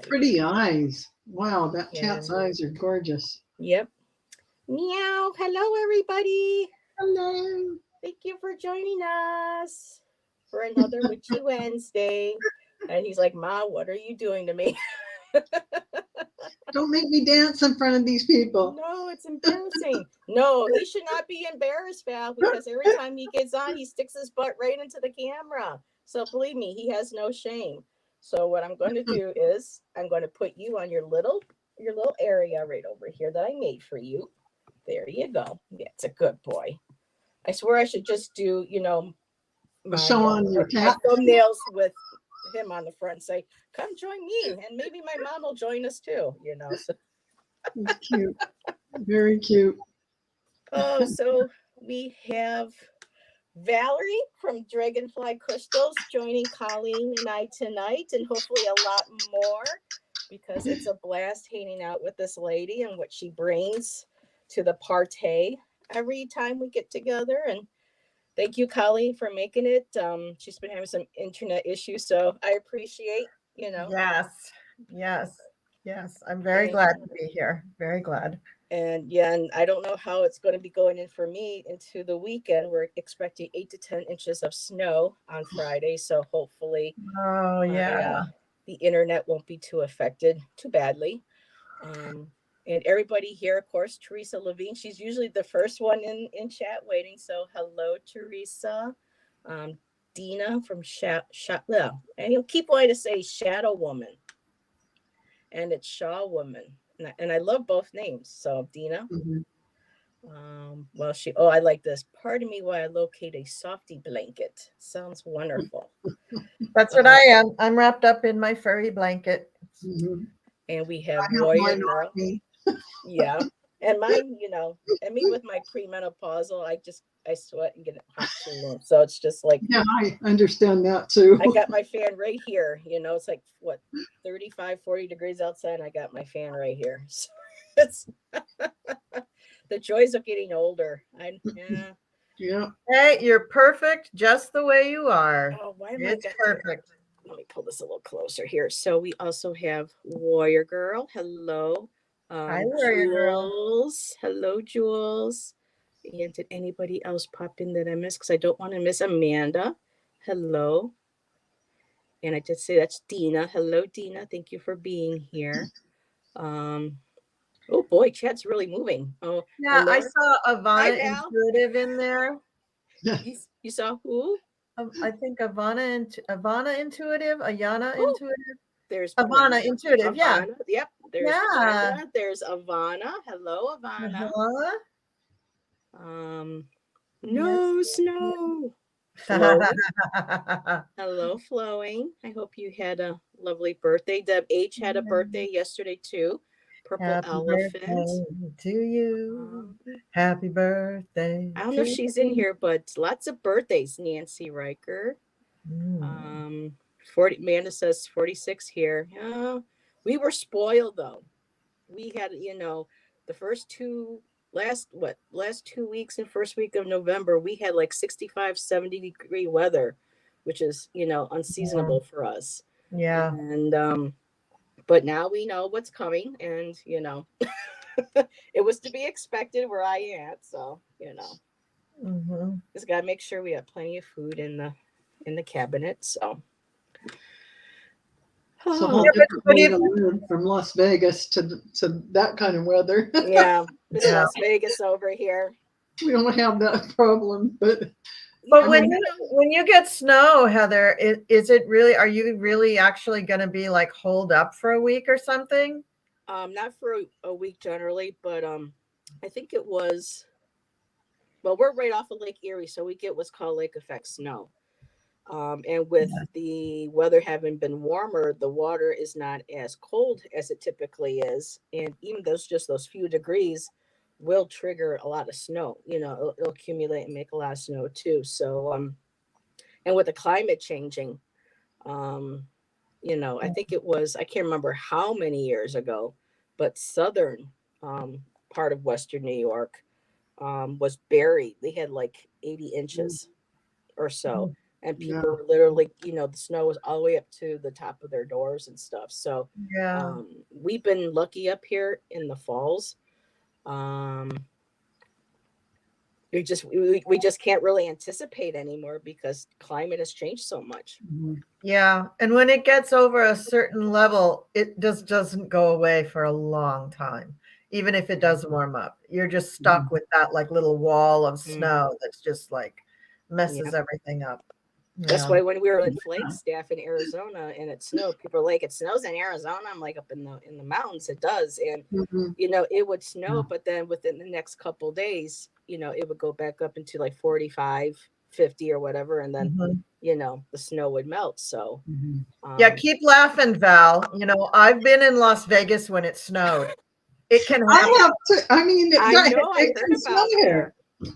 Pretty eyes. Wow, that Yeah. cat's eyes are gorgeous. Yep. Meow. Hello, everybody. Hello. Thank you for joining us for another Witchy Wednesday. And he's like, Ma, what are you doing to me? Don't make me dance in front of these people. No, it's embarrassing. No, he should not be embarrassed, Val, because every time he gets on, he sticks his butt right into the camera. So believe me, he has no shame. So what I'm going to do is I'm going to put you on your little area right over here that I made for you. There you go. That's a good boy. I swear I should just do, my Show on your my cat. thumbnails with him on the front. Say, come join me, and maybe my mom will join us too. So It's cute. Very cute. so we have Valerie from Dragonfly Crystals joining Colleen and I tonight, and hopefully a lot more because it's a blast hanging out with this lady and what she brings to the party every time we get together. And thank you, Colleen, for making it. She's been having some internet issues, so I appreciate, Yes, yes, yes. I'm very and glad to be here. Very glad. yeah, and I don't know how it's going to be going in for me into the weekend. We're expecting 8 to 10 inches of snow on Friday, so hopefully Oh, my yeah. the internet won't be too affected too badly. Um, and everybody here, of course, Teresa Levine. She's usually the first one in chat waiting. So hello, Teresa. Um, Dina from no, and you'll keep wanting to say Shadow Woman, and it's Shaw Woman, and I love both names. So Dina. Mhm. Well, I like this. Pardon me while I locate a softy blanket. Sounds wonderful. That's what Uh, I am. I'm wrapped up in my furry blanket. Mhm. and we I have have Warrior mine on Girl. me. Yeah. And mine, and me with my premenopausal, I sweat and get hot too. So it's just like Yeah, I understand that too. I got my fan right here. It's like what 35, 40 degrees outside. And I got my fan right here. So it's the joys of getting older. Yeah. Yeah. Hey, you're perfect just the way you are. Oh, why am I It's got here? perfect. Let me pull this a little closer here. So we also have Warrior Girl. Hello. Hi, warrior girl. Jules. Hello, Jules. And did anybody else pop in that I missed? Because I don't want to miss Amanda. Hello. And I did say that's Dina. Hello, Dina. Thank you for being here. Um, oh boy, chat's really moving. Oh, Yeah, and I Laura. saw Hi, Ivana Val. Intuitive in there. You saw who? I think Ivana Intuitive, Ayana Oh, Intuitive, there's Ivana Intuitive. Yeah, Ivana. Yep. There's yeah. Brenda. There's Ivana. Hello, Ivana. Uh-huh. Um, Yes. no snow. Flowing. Hello, Flowing. I hope you had a lovely birthday. Deb H had a birthday yesterday too. Purple Happy Elephant. birthday to you. Um, Happy birthday I don't know if to she's in you. here, but lots of birthdays. Nancy Riker. Mm. 40. Amanda says 46 here. We were spoiled though. We had, the first last 2 weeks and first week of November, we had like 65, 70-degree weather, which is, Yeah. unseasonable for us. Yeah. And but now we know what's coming, and it was to be expected where I am. So, Mhm. just gotta make sure we have plenty of food in the cabinet. So It's a whole Yeah, but different what do way you to live from Las Vegas to that kind of weather. yeah, it's Yeah. Las Vegas over here. We don't have that problem, but But I Yeah, when mean, you when you get snow, Heather, is it really? Are you really actually going to be like holed up for a week or something? not for a week generally, but I think it was. Well, we're right off of Lake Erie, so we get what's called lake effect snow. And with Yeah. the weather having been warmer, the water is not as cold as it typically is, and even those few degrees will trigger a lot of snow. It'll accumulate and make a lot of snow too. So, and with the climate changing, um, I think it was, I can't remember how many years ago, but southern part of Western New York was buried. They had like 80 inches or so. and people Yeah. were literally, the snow was all the way up to the top of their doors and stuff. So Yeah. we've been lucky up here in the falls. We just can't really anticipate anymore because climate has changed so much. Mhm. Yeah. And when it gets over a certain level, it just doesn't go away for a long time. Even if it does warm up, you're just stuck with that like little wall of snow that's just like messes Yep. everything up. That's Yeah. why when we were in Flagstaff in Arizona and it snowed, people are like, "It snows in Arizona." I'm like, "Up in the mountains, it does." And Mhm. it would snow, but then within the next couple days, it would go back up into like 45, 50 or whatever, and then Mhm. the snow would melt. So Mhm. Yeah, keep laughing, Val. I've been in Las Vegas when it snowed. It can happen. I have to. I mean, I know I it heard can snow about here. that.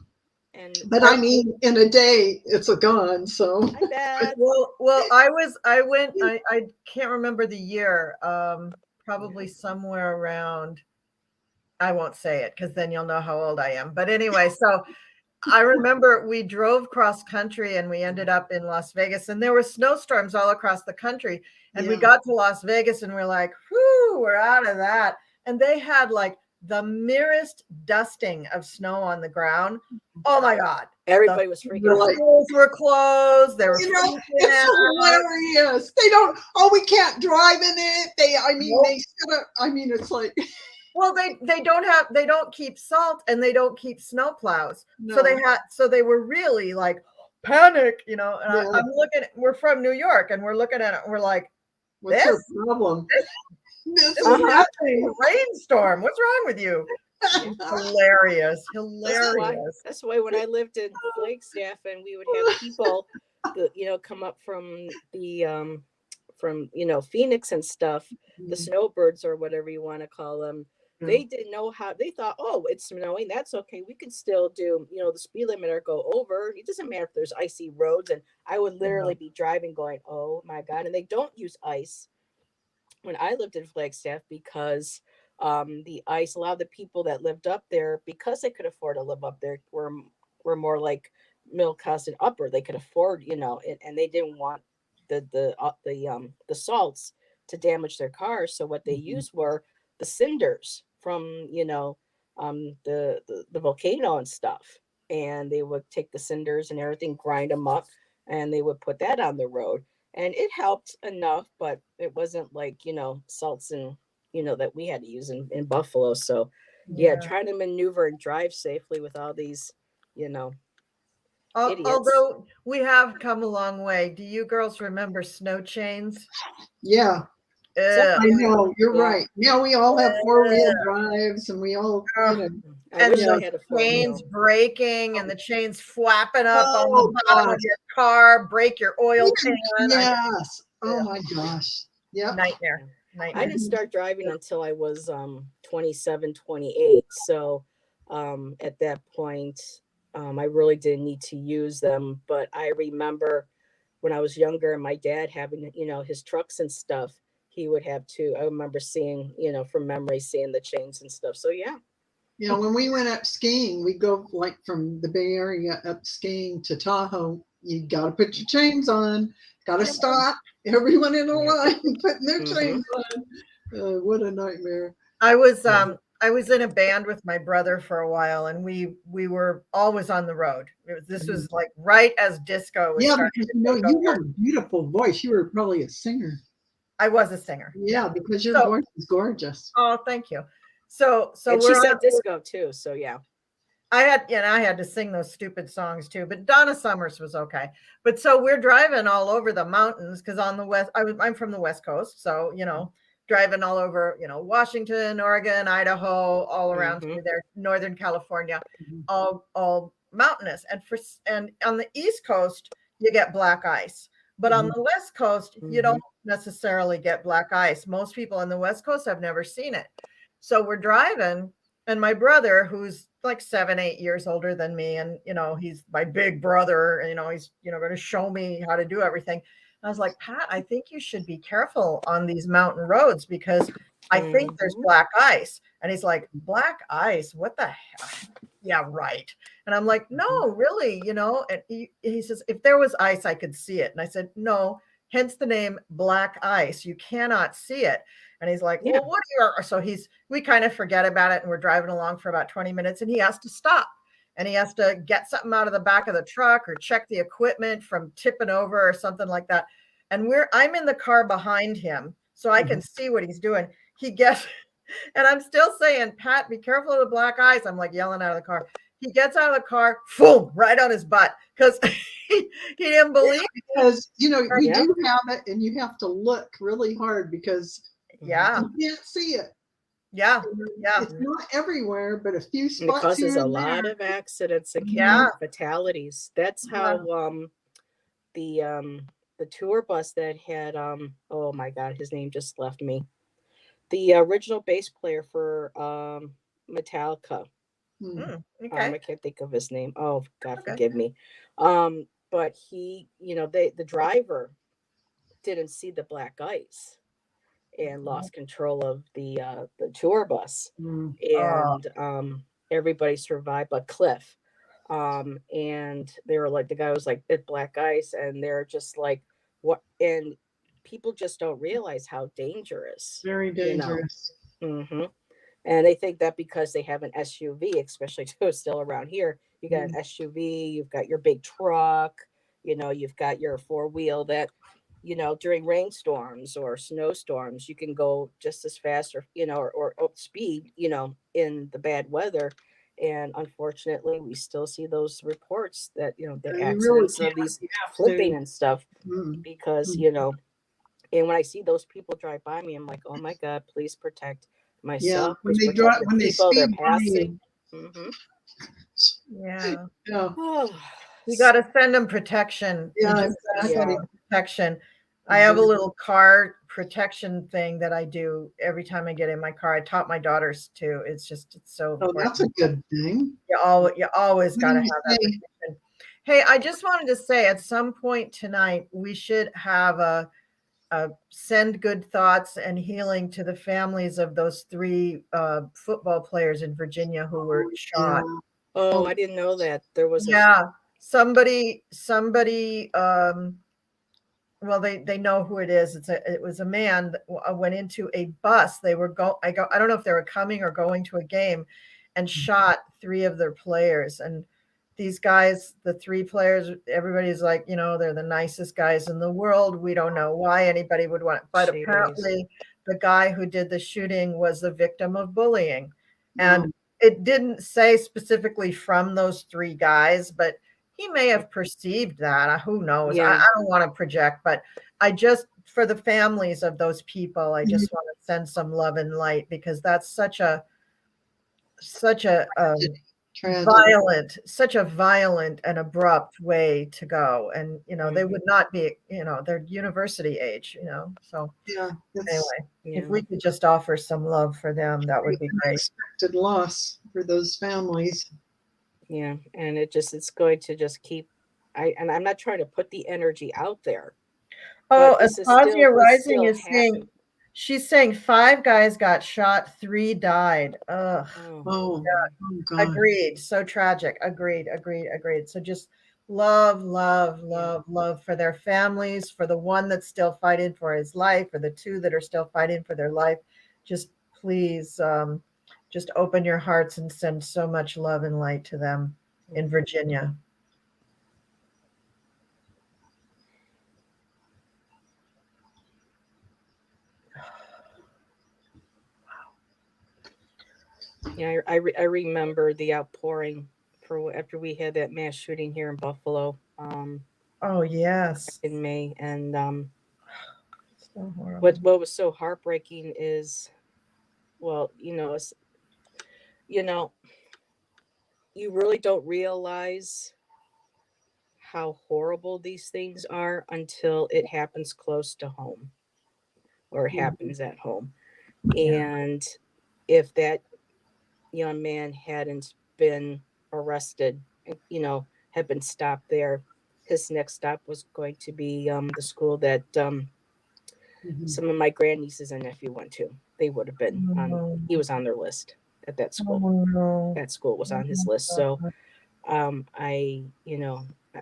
And But I mean, in a day, it's gone. So I bet. Well, I can't remember the year. Probably somewhere around, I won't say it because then you'll know how old I am. But anyway, so I remember we drove cross country and we ended up in Las Vegas, and there were snowstorms all across the country. And we Yeah. got to Las Vegas and we're like, whew, we're out of that. And they had like the merest dusting of snow on the ground. Oh my God. Everybody was freaking out. Like, Schools were closed. They were freaking it's out. hilarious. They don't. Oh, we can't drive in it. Nope. They set up. I mean, it's like. Well, they don't keep salt and they don't keep snow plows. No. So they were really like panic, And Yeah. I'm looking. We're from New York, and we're looking at it. And we're like, What's your this problem? This is is a nothing. rainstorm. What's wrong with you? Hilarious. That's why when I lived in Flagstaff and we would have people come up from the Phoenix and stuff, the snowbirds or whatever you want to call them. They didn't know how. They thought, oh, it's snowing, that's okay, we can still do the speed limit or go over. It doesn't matter if there's icy roads. And I would literally be driving going, oh my God. And they don't use ice when I lived in Flagstaff because the ice, a lot of the people that lived up there, because they could afford to live up there, were more like middle class and upper. They could afford, and they didn't want the salts to damage their cars. So what they used were the cinders from the volcano and stuff, and they would take the cinders and everything, grind them up, and they would put that on the road. And it helped enough, but it wasn't like salts and that we had to use in Buffalo. So trying to maneuver and drive safely with all these idiots. Although we have come a long way. Do you girls remember snow chains? Yeah. I know, you're right. Now we all have 4-wheel drives, and we all, and I wish I had a chains breaking and the chains flapping up on Oh, the bottom of your car, break your oil pan. Yes. Oh my gosh. Yeah. Nightmare. I didn't start driving until I was 27, 28. So at that point, I really didn't need to use them. But I remember when I was younger and my dad having, his trucks and stuff, he would have too. I remember seeing, from memory, seeing the chains and stuff. So yeah. When we went up skiing, we go like from the Bay Area up skiing to Tahoe. You got to put your chains on. Got to stop. Everyone in a line putting their chains on. What a nightmare. I was in a band with my brother for a while, and we were always on the road. This was like right as disco was starting. Because you have a beautiful voice. You were probably a singer. I was a singer. Yeah, because your voice is gorgeous. Oh, thank you. So and she said disco too. So yeah. I had to sing those stupid songs too, but Donna Summers was okay. But so we're driving all over the mountains because on the west, I'm from the West Coast, so driving all over, Washington, Oregon, Idaho, all around through there, Northern California, all mountainous, and on the East Coast you get black ice, but on the West Coast you don't necessarily get black ice. Most people on the West Coast have never seen it. So we're driving, and my brother, who's like 7-8 years older than me, and he's my big brother, and he's going to show me how to do everything. I was like, Pat, I think you should be careful on these mountain roads because I think there's black ice. And he's like, black ice? What the hell? yeah, right. And I'm like, no, really, you know. And he says, if there was ice, I could see it. And I said, no, hence the name black ice. You cannot see it. And he's like, well, what are your, so we kind of forget about it. And we're driving along for about 20 minutes and he has to stop and he has to get something out of the back of the truck or check the equipment from tipping over or something like that. And I'm in the car behind him so I can see what he's doing. He gets, and I'm still saying, Pat, be careful of the black ice. I'm like yelling out of the car. He gets out of the car, boom, right on his butt because he didn't believe it. Because, you know, we do have it and you have to look really hard because you can't see it. Yeah. It's not everywhere, but a few spots. It causes a lot of accidents and fatalities. That's how the tour bus that had oh my God, his name just left me. The original bass player for Metallica. I can't think of his name. Oh God, forgive me. But he, you know, the driver didn't see the black ice and lost control of the tour bus, and everybody survived but Cliff. And they were like, the guy was like, it's black ice, and they're just like, what? And people just don't realize how dangerous. Very dangerous. You know? And they think that because they have an SUV, especially still around here, you got an SUV, you've got your big truck, you know, you've got your 4-wheel that, you know, during rainstorms or snowstorms, you can go just as fast or, you know, or speed, you know, in the bad weather. And unfortunately, we still see those reports that, you know, the accidents of these flipping and stuff because, you know, and when I see those people drive by me, I'm like, oh my God, please protect myself. When they drive, when they speed by you. We got to send them protection. Protection. I have a little car protection thing that I do every time I get in my car. I taught my daughters to. It's so important. That's a good thing. You always got to have that protection. Hey, I just wanted to say at some point tonight, we should have a send good thoughts and healing to the families of those 3 football players in Virginia who were shot. Oh, I didn't know that there was. Somebody. Well, they know who it is. It was a man that went into a bus. They were I don't know if they were coming or going to a game, and shot 3 of their players. And these guys, the 3 players, everybody's like, you know, they're the nicest guys in the world. We don't know why anybody would want it. But apparently the guy who did the shooting was the victim of bullying. And it didn't say specifically from those 3 guys, but he may have perceived that. Who knows? I don't want to project, but I just, for the families of those people, I just want to send some love and light because that's such a violent and abrupt way to go. And, you know, they would not be, you know, they're university age, you know, so anyway, if we could just offer some love for them, that would be great. Unexpected loss for those families. Yeah. And it's going to just keep, and I'm not trying to put the energy out there. Oh, Astasia Rising is saying, she's saying 5 guys got shot, 3 died. Ugh. Oh, God. Agreed. So tragic. Agreed. So just love for their families, for the one that's still fighting for his life, for the 2 that are still fighting for their life. Just please, just open your hearts and send so much love and light to them in Virginia. Yeah, I remember the outpouring after we had that mass shooting here in Buffalo. Oh yes, in May, and so what was so heartbreaking is, well, you know, you really don't realize how horrible these things are until it happens close to home, or it happens at home, and if that young man hadn't been arrested, you know, had been stopped there, his next stop was going to be the school that some of my grandnieces and nephew went to. They would have been he was on their list at that school. Oh, no. That school was on his list. So I,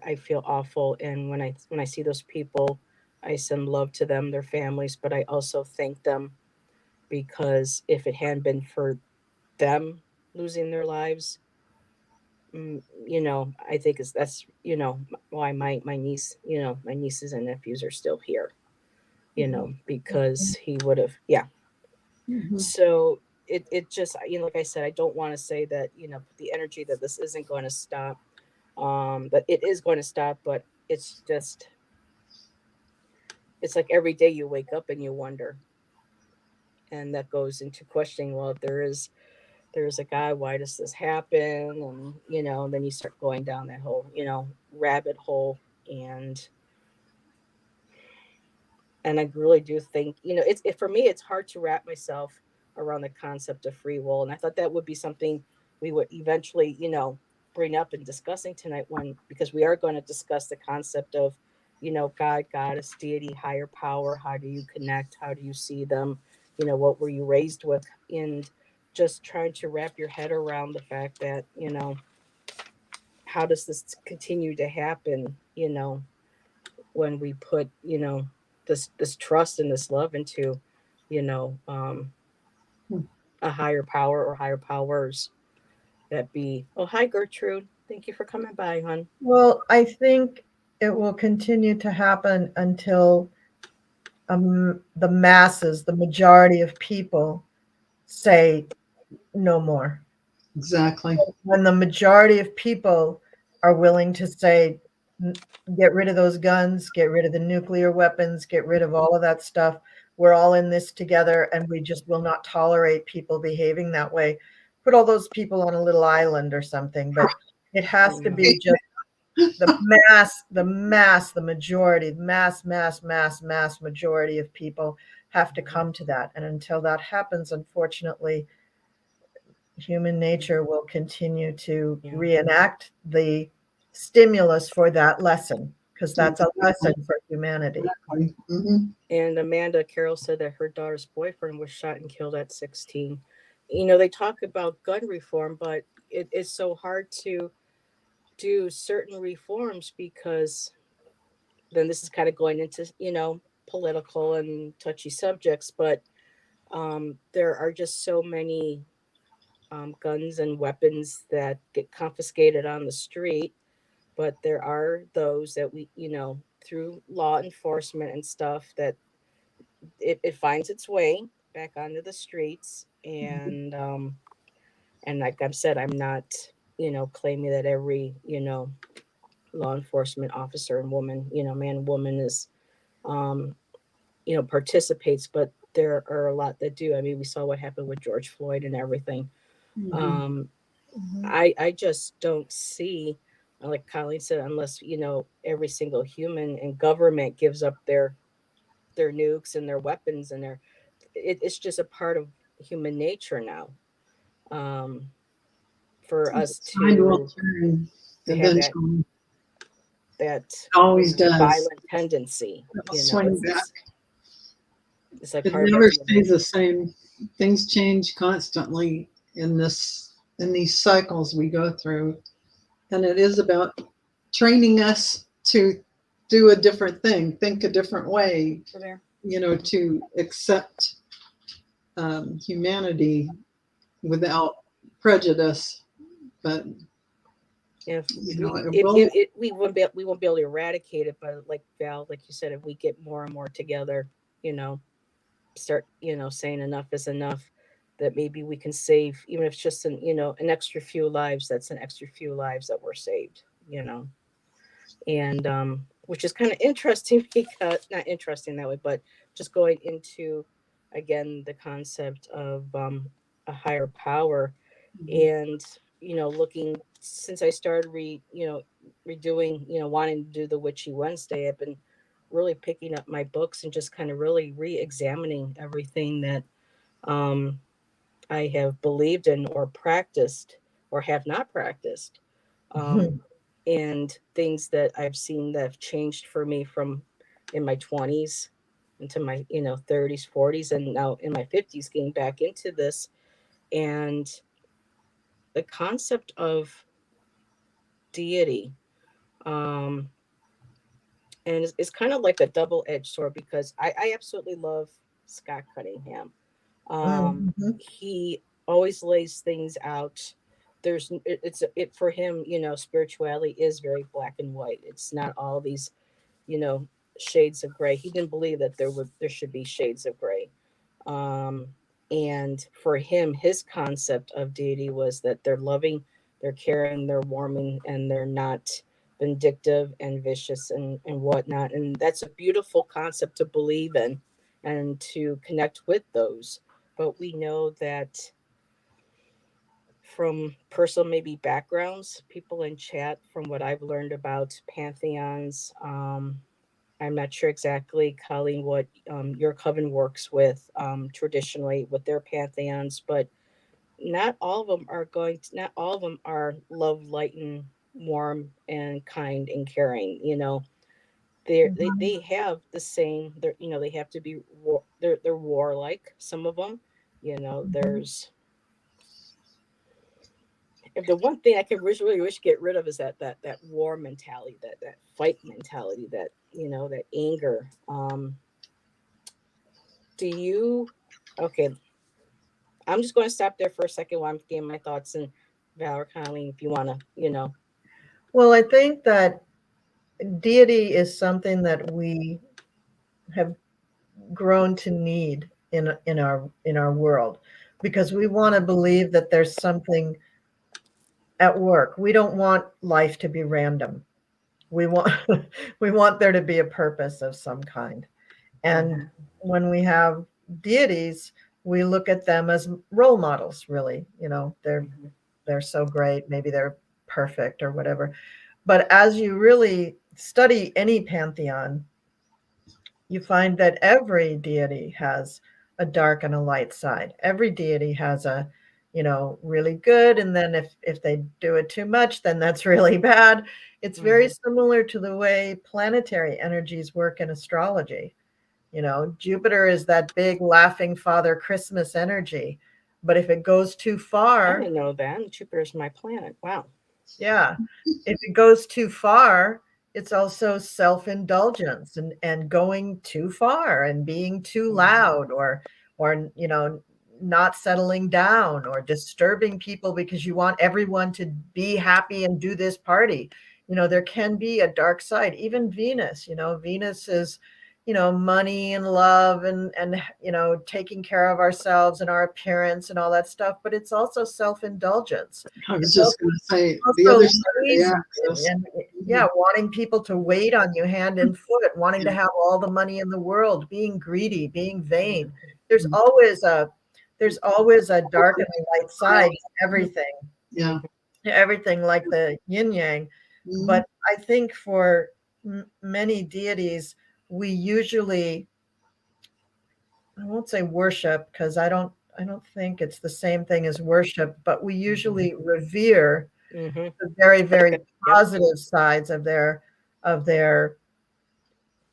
I feel awful. And when I see those people, I send love to them, their families, but I also thank them, because if it hadn't been for them losing their lives, I think that's why my niece, my nieces and nephews are still here, because he would have, yeah. Mhm. So it just, like I said, I don't want to say that, the energy that this isn't going to stop, that it is going to stop, but it's just, it's like every day you wake up and you wonder, and that goes into questioning, well, if there's a God, why does this happen? And then you start going down that whole rabbit hole. And I really do think, for me, it's hard to wrap myself around the concept of free will. And I thought that would be something we would eventually, bring up and discussing tonight, because we are going to discuss the concept of, God, goddess, deity, higher power. How do you connect? How do you see them? What were you raised with? And just trying to wrap your head around the fact that, how does this continue to happen, when we put, this trust and this love into, you know, um, a higher power or higher powers that be. Oh, hi, Gertrude. Thank you for coming by, hon. Well, I think it will continue to happen until the masses, the majority of people say no more. Exactly. When the majority of people are willing to say, get rid of those guns, get rid of the nuclear weapons, get rid of all of that stuff. We're all in this together, and we just will not tolerate people behaving that way. Put all those people on a little island or something, but it has to be just the majority, mass majority of people have to come to that. And until that happens, unfortunately, human nature will continue to reenact the stimulus for that lesson, because that's a lesson for humanity. Mm-hmm. And Amanda Carroll said that her daughter's boyfriend was shot and killed at 16. They talk about gun reform, but it is so hard to do certain reforms, because then this is kind of going into, political and touchy subjects, but there are just so many guns and weapons that get confiscated on the street. But there are those that we, through law enforcement and stuff, that it finds its way back onto the streets. And like I've said, I'm not, claiming that every, law enforcement officer and woman, man, woman is, um, participates, but there are a lot that do. I mean, we saw what happened with George Floyd and everything. Mm-hmm. I just don't see, like Colleen said, unless, every single human and government gives up their nukes and their weapons and it's just a part of human nature now. Um, for us Tide will to turn have eventually. that Always does. violent tendency, Swing back. it's like It part never of stays the same. Things change constantly in these cycles we go through, and it is about training us to do a different thing, think a different way, to accept humanity without prejudice. But if it will. we won't be able to eradicate it, but like Val, like you said, if we get more and more together, start saying enough is enough, that maybe we can save, even if it's just an extra few lives. That's an extra few lives that were saved, and which is kind of interesting, because not interesting that way, but just going into, again, the concept of a higher power. And looking, since I started redoing, wanting to do the Witchy Wednesday, I've been really picking up my books and just kind of really re-examining everything that I have believed in or practiced or have not practiced, and things that I've seen that have changed for me from in my 20s into my 30s, 40s, and now in my 50s, getting back into this. And the concept of deity, and it's kind of like a double-edged sword, because I absolutely love Scott Cunningham. Mhm. He always lays things out. It for him, spirituality is very black and white. It's not all these, you know, shades of gray. He didn't believe that there should be shades of gray. Um, and for him, his concept of deity was that they're loving, they're caring, they're warming, and they're not vindictive and vicious and whatnot. And that's a beautiful concept to believe in and to connect with those. But we know that from personal maybe backgrounds, people in chat, from what I've learned about pantheons, I'm not sure exactly, Colleen, what your coven works with traditionally with their pantheons, but not all of them are not all of them are love, light, and warm and kind and caring. They have the same. They have to be they're warlike. Some of them, there's. If the one thing I could really wish get rid of is that war mentality, that fight mentality, that anger. Do you? Okay, I'm just going to stop there for a second while I'm getting my thoughts. And Val or Colleen, if you want to. Well, I think that deity is something that we have grown to need in our world, because we want to believe that there's something at work. We don't want life to be random. We want we want there to be a purpose of some kind. And when we have deities, we look at them as role models, really. They're so great, maybe they're perfect or whatever. But as you really study any pantheon, you find that every deity has a dark and a light side. Every deity has a, really good, and then if they do it too much, then that's really bad. It's very similar to the way planetary energies work in astrology. Jupiter is that big laughing Father Christmas energy, but if it goes too I far, didn't know that Jupiter's my planet. Wow. yeah, if it goes too far, it's also self-indulgence and going too far and being too loud, or not settling down, or disturbing people because you want everyone to be happy and do this party. There can be a dark side. Even Venus, Venus is, money and love and taking care of ourselves and our appearance and all that stuff, but it's also self-indulgence. I was It's just going to say the also other side of the lazy, axis. and yeah, wanting people to wait on you hand and foot, wanting to have all the money in the world, being greedy, being vain. There's always a dark and a light side to everything. Yeah. Everything, like the yin yang. But I think for many deities, we usually, I won't say worship, because I don't think it's the same thing as worship, but we usually revere the very, very positive sides of their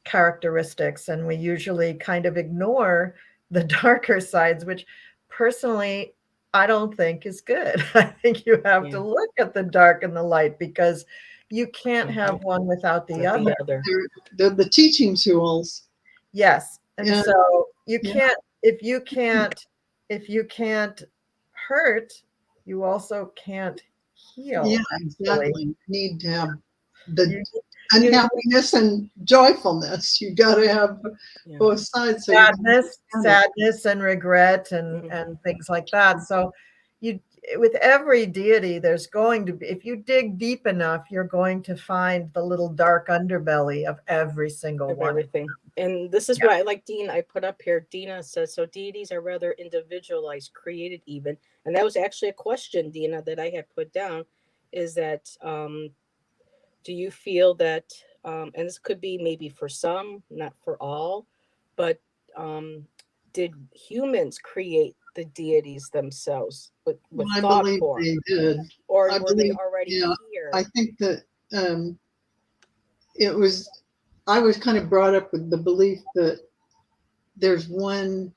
characteristics, and we usually kind of ignore the darker sides, which personally I don't think is good. I think you have to look at the dark and the light, because you can't have one without the other. They're the teaching tools. Yes. And so you can't, if you can't hurt, you also can't heal. Yeah, exactly. You need to have the You- unhappiness and joyfulness. You got to have both sides. So sadness and regret and things like that. So with every deity, there's going to be, if you dig deep enough, you're going to find the little dark underbelly of every single one. Everything. And this is what I like, Dean, I put up here. Dina says, so deities are rather individualized, created even. And that was actually a question, Dina, that I had put down, is that do you feel that, and this could be maybe for some, not for all, but did humans create the deities themselves with I thought believe form? they did. Or I were they already here? I think that it was, I was kind of brought up with the belief that there's one,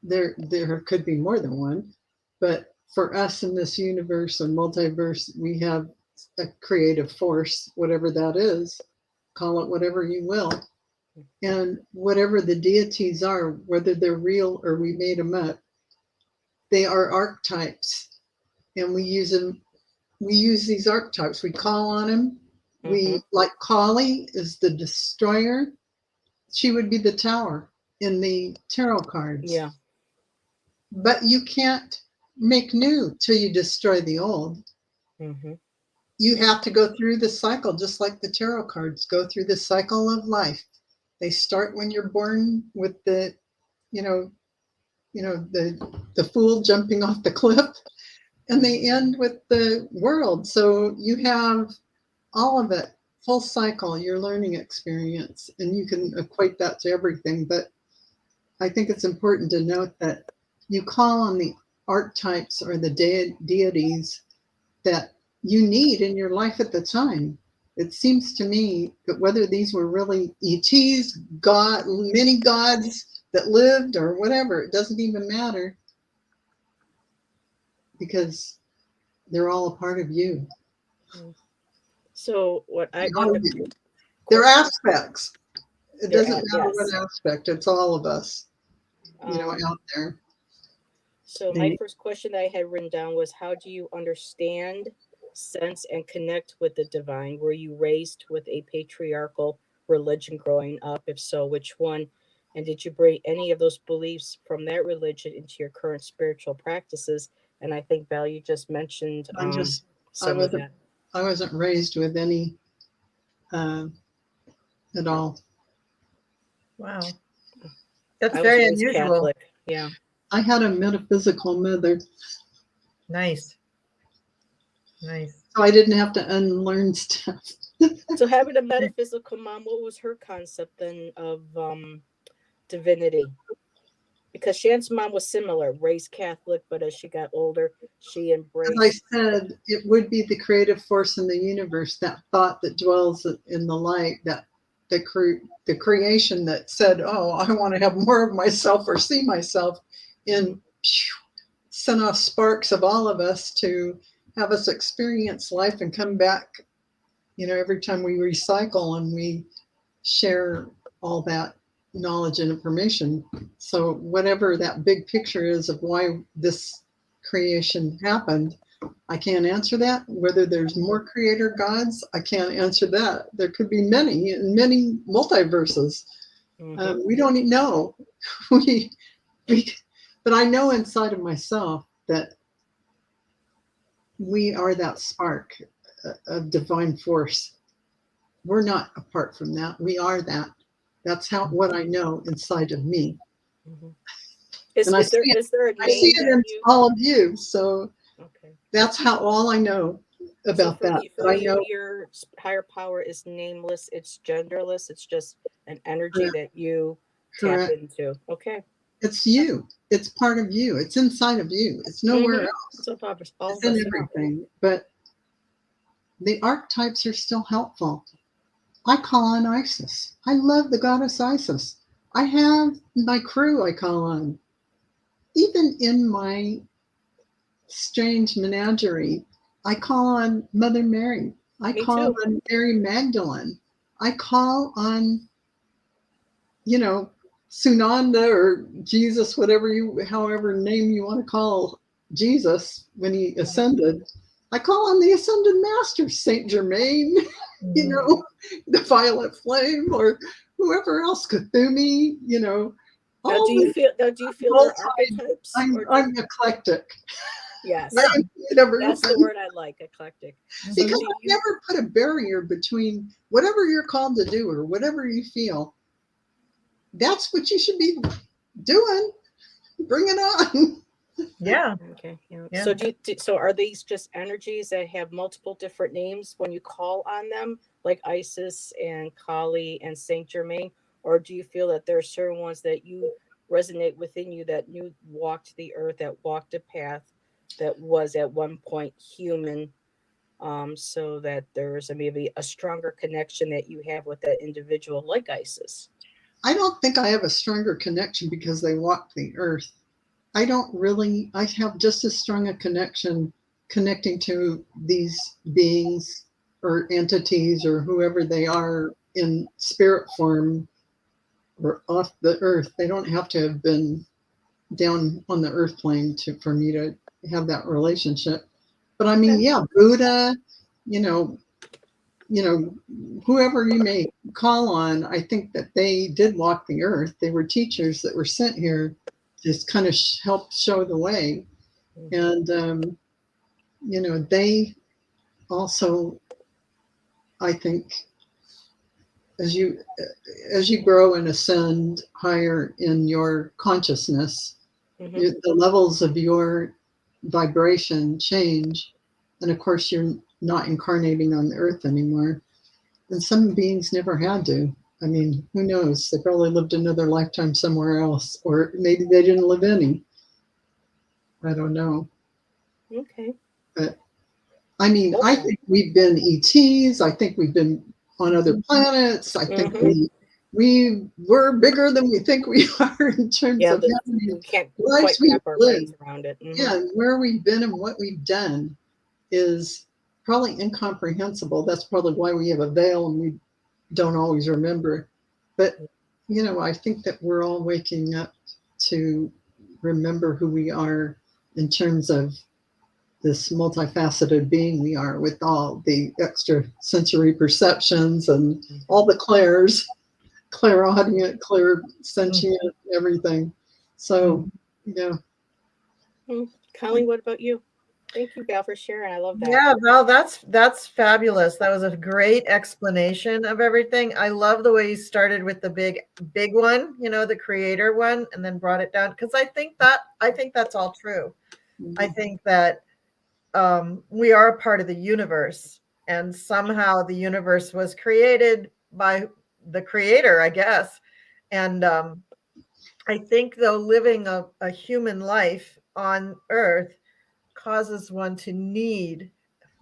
there could be more than one, but for us in this universe or multiverse, we have a creative force, whatever that is, call it whatever you will. And whatever the deities are, whether they're real or we made them up, they are archetypes. And we use them. We use these archetypes. We call on them. We like Kali is the destroyer. She would be the tower in the tarot cards. Yeah. But you can't make new till you destroy the old. You have to go through the cycle, just like the tarot cards go through the cycle of life. They start when you're born with the, the fool jumping off the cliff, and they end with the world. So you have all of it, full cycle, your learning experience, and you can equate that to everything. But I think it's important to note that you call on the archetypes or the deities that you need in your life at the time. It seems to me that whether these were really ETs, God, many gods that lived or whatever, it doesn't even matter, because they're all a part of you. So what I they're aspects. It They're doesn't matter what aspect. It's all of us, out there. So my first question that I had written down was, how do you understand, sense, and connect with the divine? Were you raised with a patriarchal religion growing up? If so, which one? And did you bring any of those beliefs from that religion into your current spiritual practices? And I think Val, you just mentioned some of that. I wasn't raised with any at all. Wow. That's very unusual. Catholic. Yeah. I had a metaphysical mother. Nice. Nice. So I didn't have to unlearn stuff. So having a metaphysical mom, what was her concept then of divinity? Because Shan's mom was similar, raised Catholic, but as she got older, she embraced. As I said, it would be the creative force in the universe, that thought that dwells in the light, that the creation that said, oh, I want to have more of myself or see myself, and sent off sparks of all of us to have us experience life and come back, every time we recycle and we share all that knowledge and information. So whatever that big picture is of why this creation happened, I can't answer that. Whether there's more creator gods, I can't answer that. There could be many in many multiverses. We don't even know. But I know inside of myself that we are that spark of divine force. We're not apart from that. We are that. That's what I know inside of me. Is there a name? I see it in all of you. So that's all I know about that. For you, your higher power is nameless. It's genderless. It's just an energy that you tap into. Okay. It's you. It's part of you. It's inside of you. It's nowhere else. It's in everything. But the archetypes are still helpful. I call on Isis. I love the goddess Isis. I have my crew I call on. Even in my strange menagerie, I call on Mother Mary. I call on Mary Magdalene. I call on, Sunanda or Jesus, however name you want to call Jesus when he ascended. I call on the ascended master, Saint Germain, the Violet Flame, or whoever else, Cthulhu, Now, do you feel there are archetypes? I'm eclectic. Yes, that's the word I like, eclectic. Because I never put a barrier between whatever you're called to do or whatever you feel. That's what you should be doing. Bring it on. Yeah. Okay. Yeah. So so are these just energies that have multiple different names when you call on them, like Isis and Kali and Saint Germain, or do you feel that there are certain ones that you resonate within you, that you walked the earth, that walked a path that was at one point human, so that there's maybe a stronger connection that you have with that individual, like Isis? I don't think I have a stronger connection because they walked the earth. I don't really, I have just as strong a connecting to these beings or entities or whoever they are in spirit form or off the earth. They don't have to have been down on the earth plane for me to have that relationship. But I mean, yeah, Buddha, you know, whoever you may call on, I think that they did walk the earth. They were teachers that were sent here to kind of help show the way. And, they also, I think, as you grow and ascend higher in your consciousness, the levels of your vibration change. And of course, you're not incarnating on the earth anymore. And some beings never had to. I mean, who knows? They probably lived another lifetime somewhere else, or maybe they didn't live any. I don't know. Okay. But I mean, I think we've been ETs. I think we've been on other planets. I think we were bigger than we think we are in terms of how many lives we've lived. Around it. Yeah, and where we've been and what we've done is probably incomprehensible. That's probably why we have a veil and we don't always remember. But, I think that we're all waking up to remember who we are in terms of this multifaceted being we are, with all the extra sensory perceptions and all the clairs, clairaudient, clairsentient, everything. So, yeah. Colleen, what about you? Thank you, Val, for sharing. I love that. Yeah, Val, that's fabulous. That was a great explanation of everything. I love the way you started with the big one, the creator one, and then brought it down, because I think that's all true. I think that we are a part of the universe, and somehow the universe was created by the creator, I guess. And I think, though, living a human life on Earth causes one to need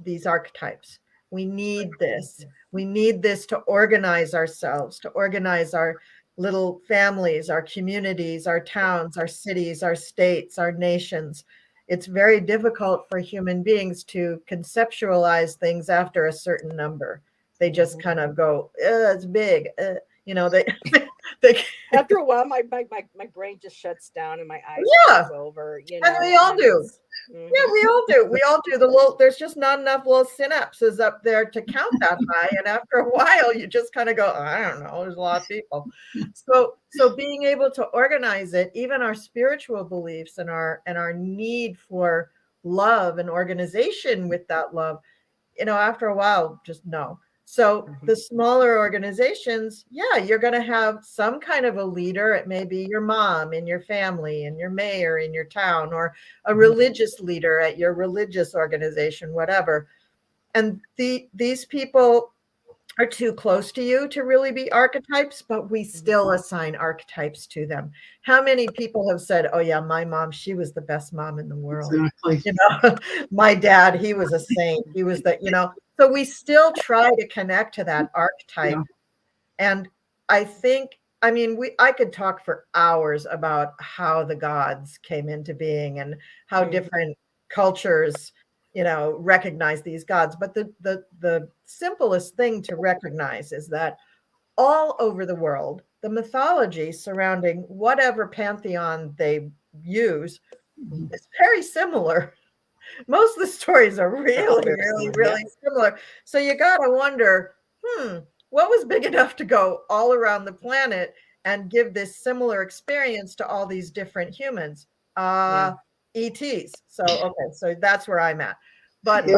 these archetypes. We need this. We need this to organize ourselves, to organize our little families, our communities, our towns, our cities, our states, our nations. It's very difficult for human beings to conceptualize things after a certain number. They just kind of go, it's big. They after a while, my brain just shuts down and my eyes close over. And we all do. Yeah, we all do. We all do. There's just not enough little synapses up there to count that high. And after a while, you just kind of go, I don't know. There's a lot of people. So being able to organize it, even our spiritual beliefs and our need for love and organization with that love, after a while, just no. So the smaller organizations, you're going to have some kind of a leader. It may be your mom in your family and your mayor in your town, or a religious leader at your religious organization, whatever. And these people are too close to you to really be archetypes, but we still assign archetypes to them. How many people have said, oh yeah, my mom, she was the best mom in the world. Exactly. My dad, he was a saint. He was so we still try to connect to that archetype. Yeah. And I think, I could talk for hours about how the gods came into being and how different cultures recognize these gods. But the simplest thing to recognize is that all over the world, the mythology surrounding whatever pantheon they use is very similar. Most of the stories are really similar. So you got to wonder, what was big enough to go all around the planet and give this similar experience to all these different humans? ETs. So that's where I'm at. But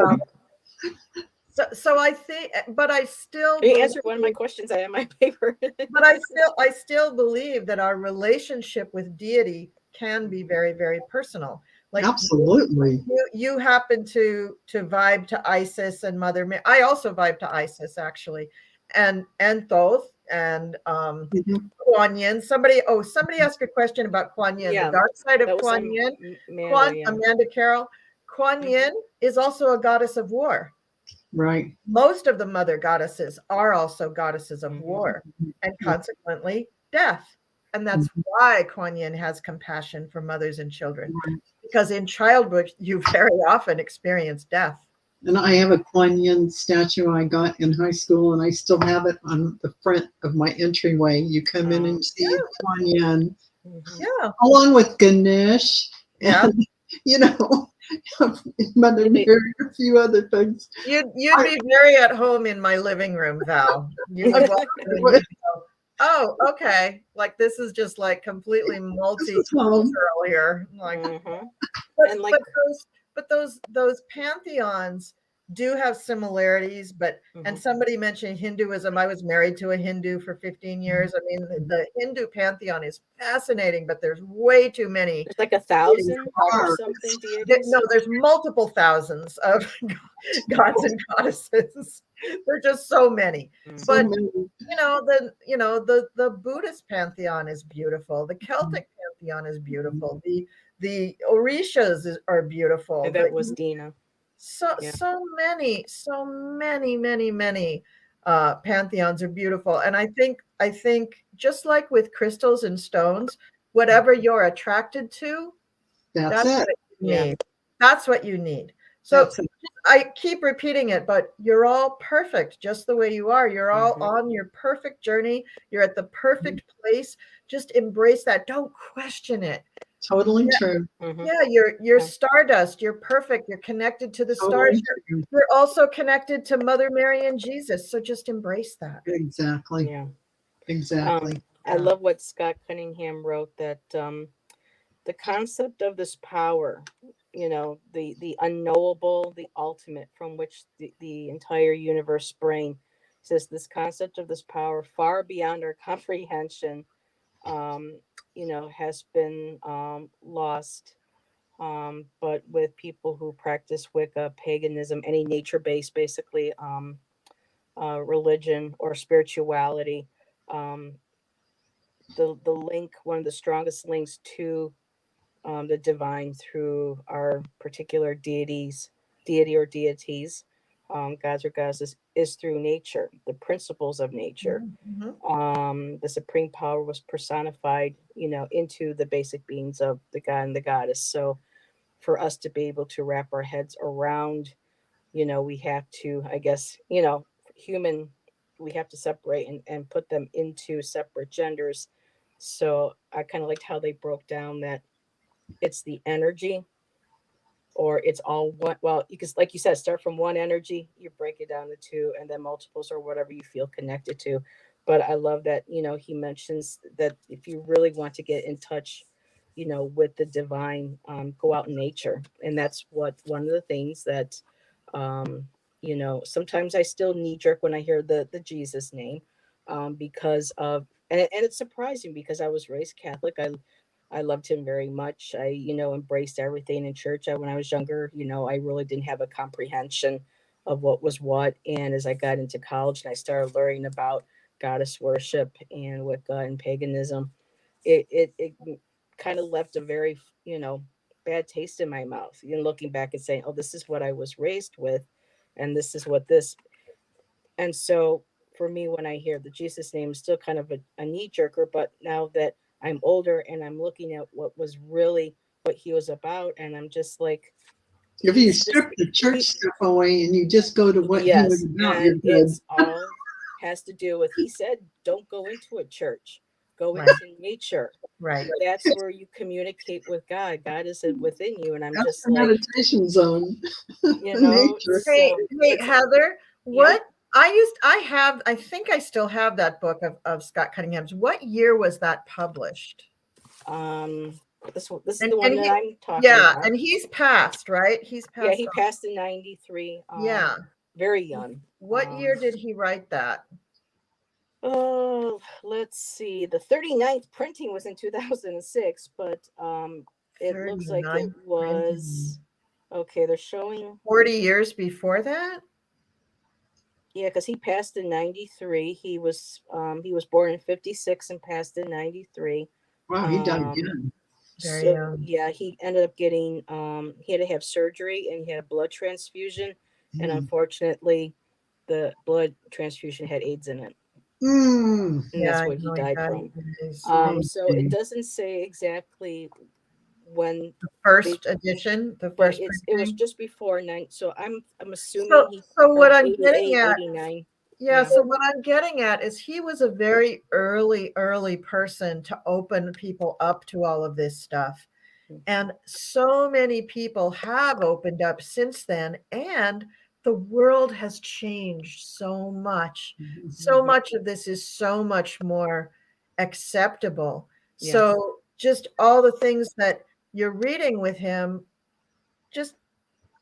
so I think, but I still answered one of my questions I had in my paper. But I still believe that our relationship with deity can be very, very personal. Like absolutely, you happen to vibe to Isis and Mother Mary. I also vibe to Isis, actually, and Thoth and Kuan Yin. Somebody asked a question about Kuan Yin, the dark side of Kuan Yin. Amanda Carroll. Kuan Yin is also a goddess of war. Right. Most of the mother goddesses are also goddesses of war and consequently death. And that's why Kuan Yin has compassion for mothers and children, because in childhood, you very often experience death. And I have a Kuan Yin statue I got in high school, and I still have it on the front of my entryway. You come in and see Kuan Yin, along with Ganesh, and Mother Mary, a few other things. You'd be very at home in my living room, Val. You would walk in and you'd go, oh, okay. Like this is just like completely multicultural here. Like, but those pantheons do have similarities, but and somebody mentioned Hinduism. I was married to a Hindu for 15 years. I mean, the Hindu pantheon is fascinating, but there's way too many. There's like 1,000 or something deities. No, there's multiple thousands of gods and goddesses. There are just so many. But the Buddhist pantheon is beautiful. The Celtic pantheon is beautiful. The Orishas are beautiful. And that was Dina. So many pantheons are beautiful. And I think just like with crystals and stones, whatever you're attracted to, that's what you need. That's what you need. So I keep repeating it, but you're all perfect just the way you are. You're all on your perfect journey. You're at the perfect place. Just embrace that. Don't question it. Totally true. Yeah, you're stardust. You're perfect. You're connected to the stars. You're also connected to Mother Mary and Jesus. So just embrace that. Exactly. Yeah. Exactly. I love what Scott Cunningham wrote, that the concept of this power, the unknowable, the ultimate from which the entire universe sprang, says this concept of this power far beyond our comprehension, has been lost. But with people who practice Wicca, paganism, any nature-based, basically, religion or spirituality, the link, one of the strongest links to the divine through our particular deity or deities, gods or goddesses, is through nature, the principles of nature. The supreme power was personified, into the basic beings of the god and the goddess. So for us to be able to wrap our heads around, we have to, I guess, we have to separate and put them into separate genders. So I kind of liked how they broke down that it's the energy, or it's all one. Well, because like you said, start from one energy, you break it down to two, and then multiples, or whatever you feel connected to. But I love that, he mentions that if you really want to get in touch, with the divine, go out in nature. And that's one of the things that, sometimes I still knee jerk when I hear the Jesus name, because of, and it's surprising because I was raised Catholic. I loved him very much. I, embraced everything in church. When I was younger, I really didn't have a comprehension of what was what. And as I got into college and I started learning about goddess worship and Wicca and paganism, it kind of left a very, bad taste in my mouth. Looking back and saying, oh, this is what I was raised with, and this is what this. And so for me, when I hear the Jesus name, is still kind of a knee jerker, but now that I'm older and I'm looking at what he was about, and I'm just like, if you strip the church stuff away and you just go to what he was about, and it's all has to do with, he said, don't go into a church, go into nature. Right. That's where you communicate with God. God is within you. And that's just the meditation zone. Hey, Heather, what I think I still have that book of Scott Cunningham's. What year was that published? This is the one that I'm talking about. Yeah, and he's passed, right? He's passed. Yeah, he passed in 93. Very young. What year did he write that? Oh, let's see. The 39th printing was in 2006, but it looks like it was okay. They're showing 40 years before that. Yeah, because he passed in 93. He was born in 56 and passed in 93. Wow, he died young. So yeah, he ended up getting he had to have surgery and he had a blood transfusion, and unfortunately, the blood transfusion had AIDS in it. Mm. and that's I what he know died that from. is So it doesn't say exactly when the they, first edition, the but first it was printing. just before 9. So I'm So, assuming he so what I'm getting 88, at, 89. yeah, Yeah. so what I'm getting at is he was a very early person to open people up to all of this stuff. And so many people have opened up since then, and the world has changed so much. So much of this is so much more acceptable. Yeah. So just all the things that you're reading with him, just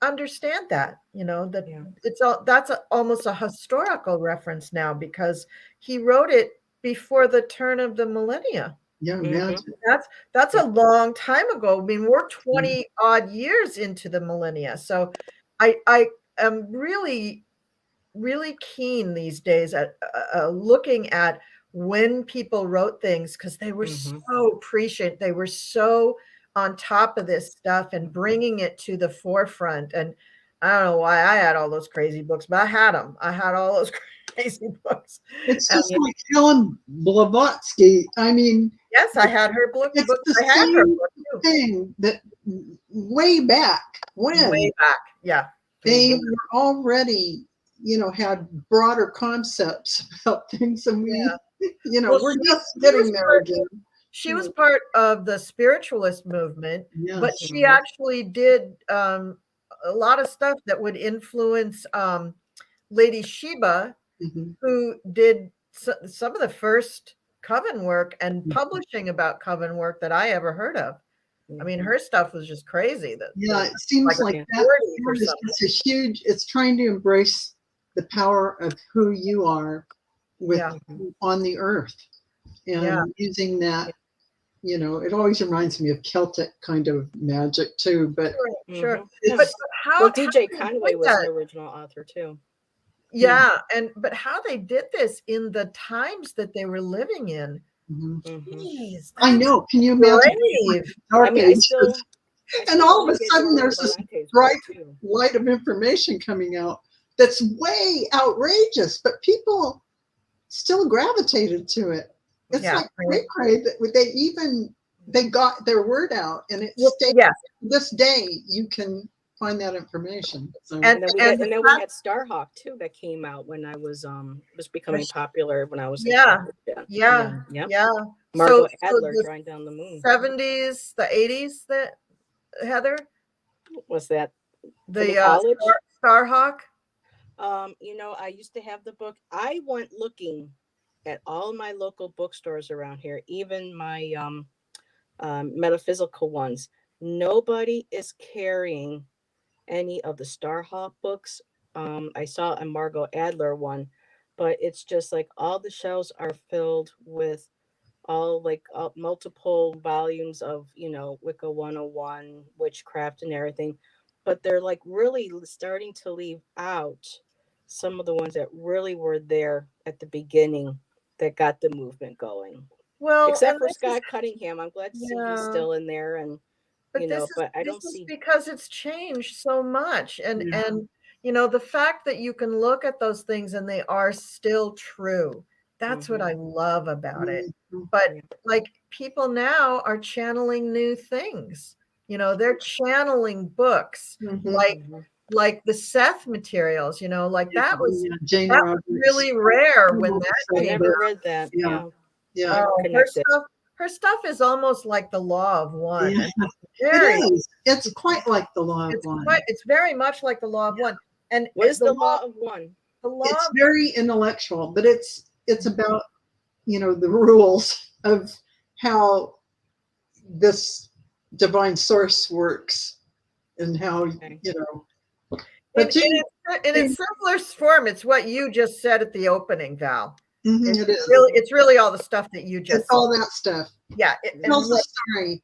understand that, that Yeah. that's almost a historical reference now, because he wrote it before the turn of the millennia. Yeah, imagine. That's a long time ago. I mean, we're 20 odd years into the millennia. So I am really, really keen these days at looking at when people wrote things, because they were so prescient. They were so on top of this stuff and bringing it to the forefront. And I don't know why I had all those crazy books, but I had them. I had all those crazy books. It's just like Helen Blavatsky. I mean, yes, I had her book. It's the I had her same book too. thing that way back when Way back, yeah. they were already, had broader concepts about things, and we, Well, we're she just was getting there part- again. She was part of the spiritualist movement, but Yes. she actually did a lot of stuff that would influence Lady Sheba, Mhm. who did some of the first coven work and publishing about coven work that I ever heard of. I mean, her stuff was just crazy. Yeah, it seems like that 40s or is something. just a huge, it's trying to embrace the power of who you are with on the earth, and using that, it always reminds me of Celtic kind of magic too, but Sure. it's, But how Well, DJ how they Conway did was that? an original author too. Yeah, but how they did this in the times that they were living in. Jeez, I know. Can you imagine? brave. Dark I mean, Ages. I And all of a look at sudden Jorge there's this Valente's bright book, too. light of information coming out that's way outrageous, but people still gravitated to it. It's Yeah, like cray that they got their word out, and it Well, stayed. yes. This day you can find that information. So And then we had Starhawk too that came out when I was becoming popular when I was in college. Yeah. Margot Adler, Drawing Down the Moon. 70s, the 80s, that Heather? Was that the college? Starhawk? I used to have the book. I went looking at all my local bookstores around here, even my metaphysical ones. Nobody is carrying any of the Starhawk books. I saw a Margot Adler one, but it's just like all the shelves are filled with all multiple volumes of Wicca 101, witchcraft and everything, but they're like really starting to leave out some of the ones that really were there at the beginning that got the movement going. Well, except for Scott Cunningham. I'm glad to see he's still in there, and but but I don't this see, is because it's changed so much, and the fact that you can look at those things and they are still true. That's what I love about it. But like, people now are channeling new things. They're channeling books like the Seth materials. Like that was really rare when that I came never out. read that. Yeah. Her stuff is almost like the Law of One. Yeah. It is. It's quite like the Law of One. It's very much like the Law of One. And what is the Law of One? It's very intellectual, but it's about the rules of how this divine source works, and how But in its simplest form, it's what you just said at the opening, Val. It is. It's really all the stuff that you just said. All that stuff. Yeah. It tells the story.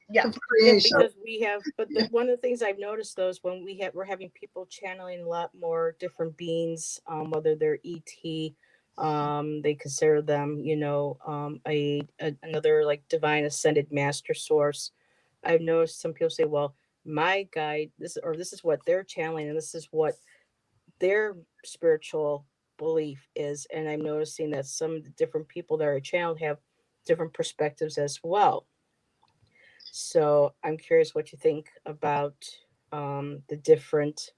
Yeah. Because we have, but one of the things I've noticed though is when we're having people channeling a lot more different beings, whether they're ET, they consider them, another like divine ascended master source. I've noticed some people say, well, my guide, this is what they're channeling, and this is what their spiritual belief is, and I'm noticing that some of the different people that are channeled have different perspectives as well. So I'm curious what you think about the different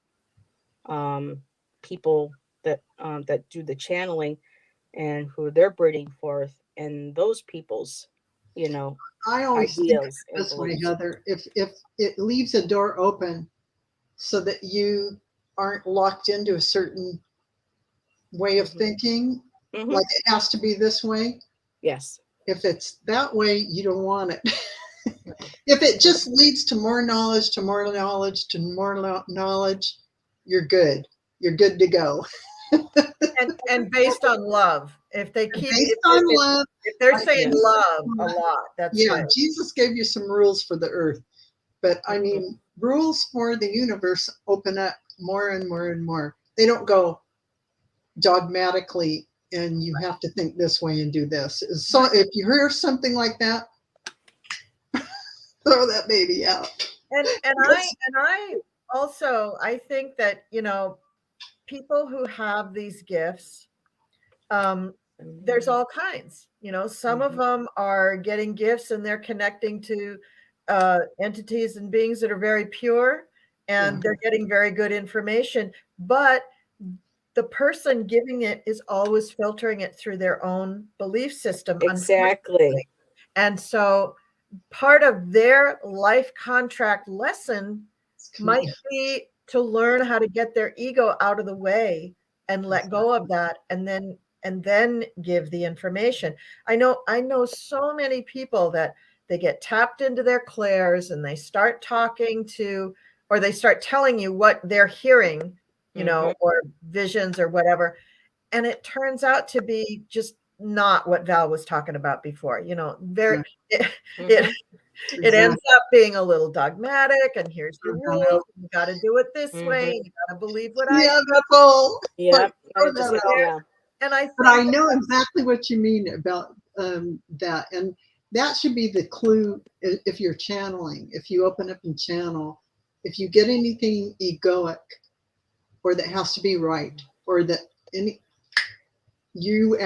people that do the channeling and who they're bringing forth, and those people's, I always think of it ideals and this way, beliefs. Heather. If it leaves a door open so that you aren't locked into a certain way of Mhm. thinking, Mhm. like it has to be this way. Yes. If it's that way, you don't want it. If it just leads to more knowledge, to more knowledge, to more knowledge, you're good. You're good to go. And based on love. If they keep Based on love, if they're I- saying Yes. love a lot, that's yeah, good. Jesus gave you some rules for the earth. But I mean, rules for the universe open up more and more and more. They don't go dogmatically and you have to think this way and do this. So if you hear something like that, throw that baby out. And I also I think that people who have these gifts, there's all kinds. Some of them are getting gifts and they're connecting to entities and beings that are very pure, and they're getting very good information. But the person giving it is always filtering it through their own belief system, Exactly. unfortunately. And so part of their life contract lesson might be to learn how to get their ego out of the way and let go of that, and then give the information. I know so many people that they get tapped into their clairs and they start talking to, or they start telling you what they're hearing, or visions or whatever, and it turns out to be just not what Val was talking about before. Very it it ends up being a little dogmatic, and here's the rules. You got to do it this way. You got to believe what I. Yeah, that's all. Yeah. Throw that out. Yeah. And I But I think know exactly what you mean about that. And that should be the clue if you're channeling, if you open up and channel, if you get anything egoic or that has to be right, or that you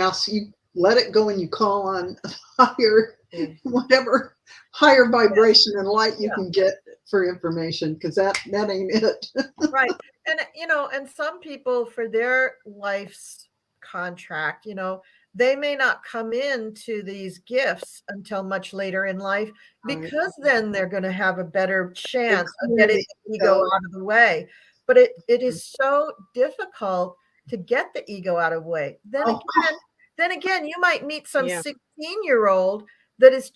let it go and you call on higher, whatever higher vibration and light you can get for information, because that ain't it. right. And some people, for their life's contract, they may not come into these gifts until much later in life, because then they're going to have a better chance of getting the ego out of the way. But it is so difficult to get the ego out of the way. Then again, you might meet some 16-year-old that is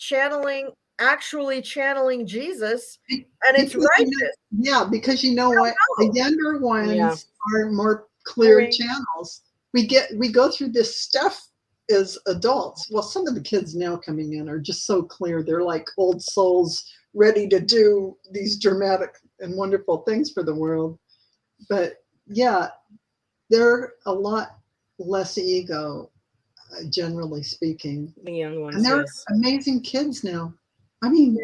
actually channeling Jesus, and it's righteous. Because you know what? The younger ones are more clear channels. We go through this stuff as adults. Well, some of the kids now coming in are just so clear. They're like old souls ready to do these dramatic and wonderful things for the world. But yeah, they're a lot less ego, generally speaking. The young ones. And they're amazing kids now. I mean,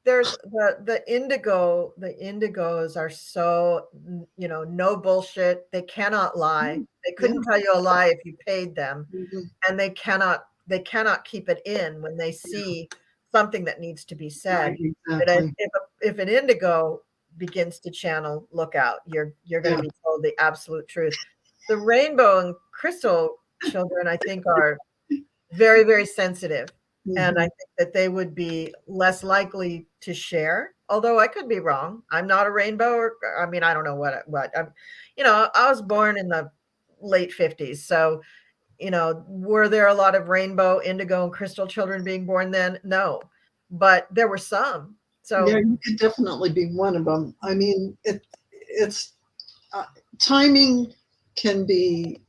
there's the indigos are so, no bullshit. They cannot lie. They couldn't tell you a lie if you paid them. And they cannot keep it in when they see something that needs to be said. But if an indigo begins to channel, look out. You're going to be told the absolute truth. The rainbow and crystal children, I think, are very, very sensitive. And I think that they would be less likely to share, although I could be wrong. I'm not a rainbow, I don't know what I'm, I was born in the late 50s. So, were there a lot of rainbow, indigo, and crystal children being born then? No, but there were some. So yeah, you could definitely be one of them. I mean, it's timing can be,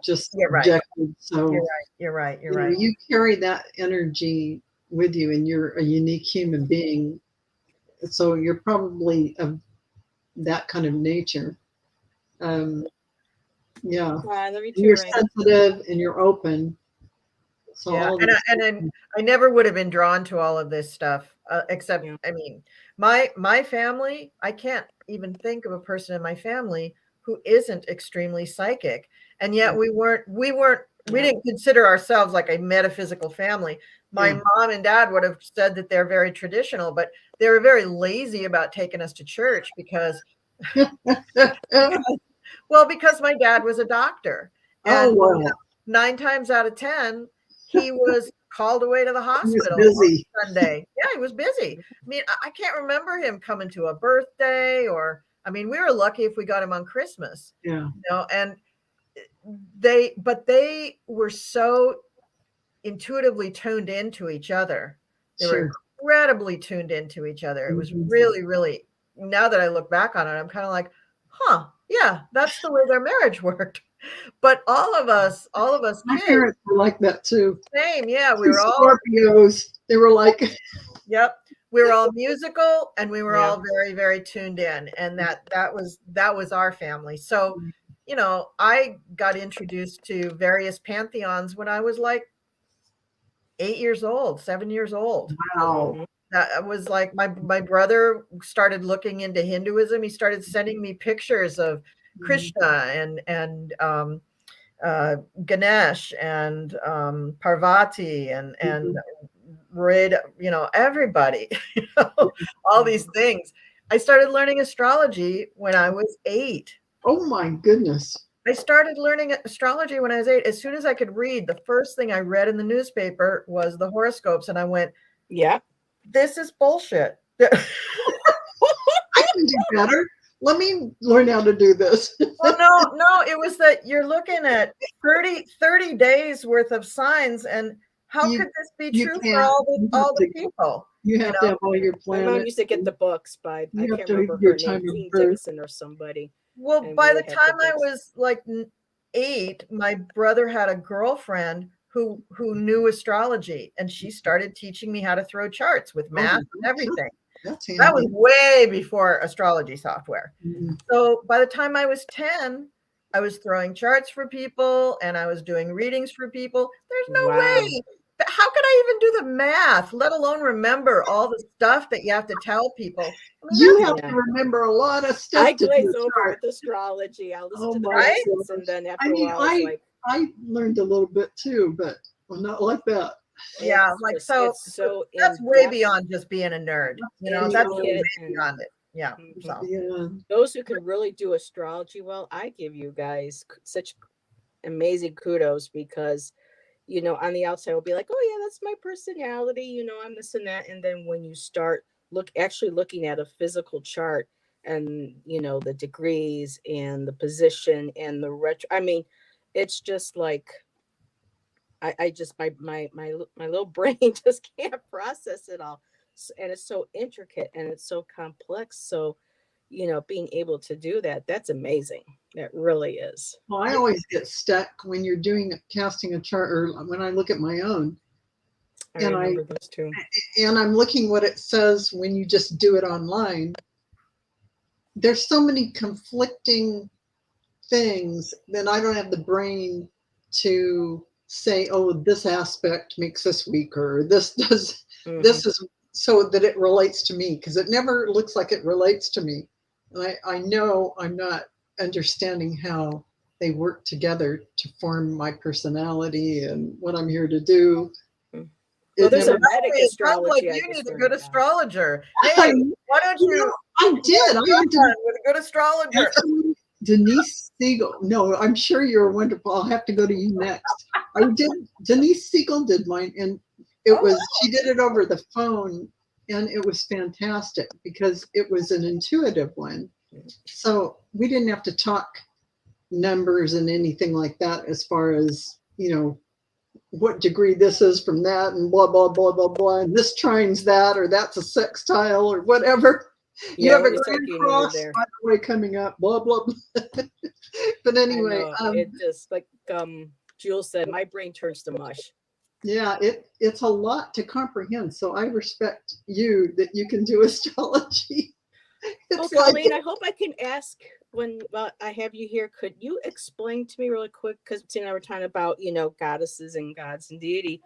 just subjective. So you're right. You carry that energy with you, and you're a unique human being. So you're probably of that kind of nature. You're sensitive and you're open. So I never would have been drawn to all of this stuff, except, my family, I can't even think of a person in my family who isn't extremely psychic. And yet we didn't consider ourselves like a metaphysical family. My mom and dad would have said that they're very traditional, but they were very lazy about taking us to church because my dad was a doctor. And 9 times out of 10, he was called away to the hospital on Sunday. Yeah, he was busy. I mean, I can't remember him coming to a birthday we were lucky if we got him on Christmas. Yeah. You know, and they were so intuitively tuned into each other. They were incredibly tuned into each other. It was really, really, now that I look back on it, I'm kind of like, yeah, that's the way their marriage worked. But all of us My kids, parents were like that too. same, yeah. We were all Scorpios. They were like, yep. We were all musical, and we were all very, very tuned in, and that was our family. So, you know, I got introduced to various pantheons when I was like 8 years old, 7 years old. wow. That was like my brother started looking into Hinduism. He started sending me pictures of Krishna and Ganesh and Parvati and you know, everybody, you know, all these things. I started learning astrology when I was 8. Oh my goodness. I started learning astrology when I was 8. As soon as I could read, the first thing I read in the newspaper was the horoscopes, and I went, yeah, this is bullshit. I can do better. Let me learn how to do this. Well, no, it was that you're looking at 30 days worth of signs, and how could this be true for all the people? You have to have all your my mom planets. used to get the books by, I You have can't to remember have your her time name, of Jean birth. Dixon or somebody. Well, And by we the had the time I books. was like 8, my brother had a girlfriend who knew astrology, and she started teaching me how to throw charts with math and everything. That's That was way before astrology software. Mm-hmm. So by the time I was 10, I was throwing charts for people, and I was doing readings for people. There's no way. How could I even do the math, let alone remember all the stuff that you have to tell people? I mean, You have to remember a lot of stuff. I glaze over with astrology. I'll listen to the lessons, and then after a while, it's like, I learned a little bit too, but not like that. Yeah, it's like just, so. it's so that's way beyond just being a nerd. You know, that's way and beyond it. Yeah. So. Yeah. those who can really do astrology well, I give you guys such amazing kudos, because you know, on the outside will be like, oh yeah, that's my personality, you know, I'm this and that. And then when you start actually looking at a physical chart, and you know, the degrees and the position and the retro, I mean, it's just like I just my little brain just can't process it all. And it's so intricate and it's so complex. So, you know, being able to do that, that's amazing. That really is. Well, I always get stuck when you're casting a chart, or when I look at my own. I remember those too. And I'm looking what it says when you just do it online. There's so many conflicting things that I don't have the brain to say, oh, this aspect makes this weaker, or this does, this is so that it relates to me, because it never looks like it relates to me. And I know I'm not understanding how they work together to form my personality and what I'm here to do. Well, there's a Vedic astrology. Like you need a good astrologer. Hey, why don't you? I did. I with a good astrologer. Denise Siegel. No, I'm sure you're wonderful. I'll have to go to you next. I did. Denise Siegel did mine, and it was, she did it over the phone, and it was fantastic because it was an intuitive one. So we didn't have to talk numbers and anything like that, as far as, you know, what degree this is from that, and blah, blah, blah, blah, blah. And this trines that, or that's a sextile, or whatever. You have a grand cross, by the way, coming up, blah, blah, blah. But anyway. It just, like Jules said, my brain turns to mush. Yeah, it's a lot to comprehend. So I respect you that you can do astrology. Well, Colleen, I hope I can ask when I have you here. Could you explain to me really quick, because Tina and I were talking about, you know, goddesses and gods and deity.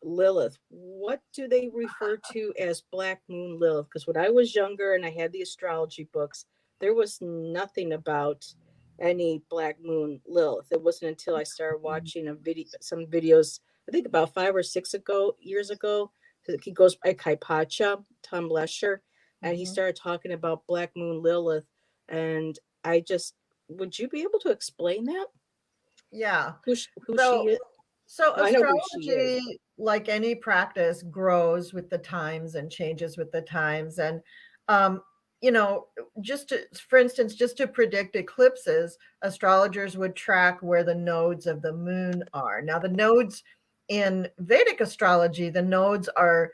Lilith, what do they refer to as Black Moon Lilith? Because when I was younger and I had the astrology books, there was nothing about any Black Moon Lilith. It wasn't until I started watching some videos, I think about 5 or 6 years ago. He goes by Kaipacha, Tom Lesher, and he started talking about Black Moon Lilith. And I just, would you be able to explain that? Yeah. Who So, she is? so I know who she is. astrology, like any practice, grows with the times and changes with the times. And, you know, for instance, just to predict eclipses, astrologers would track where the nodes of the moon are. Now, the nodes in Vedic astrology, the nodes are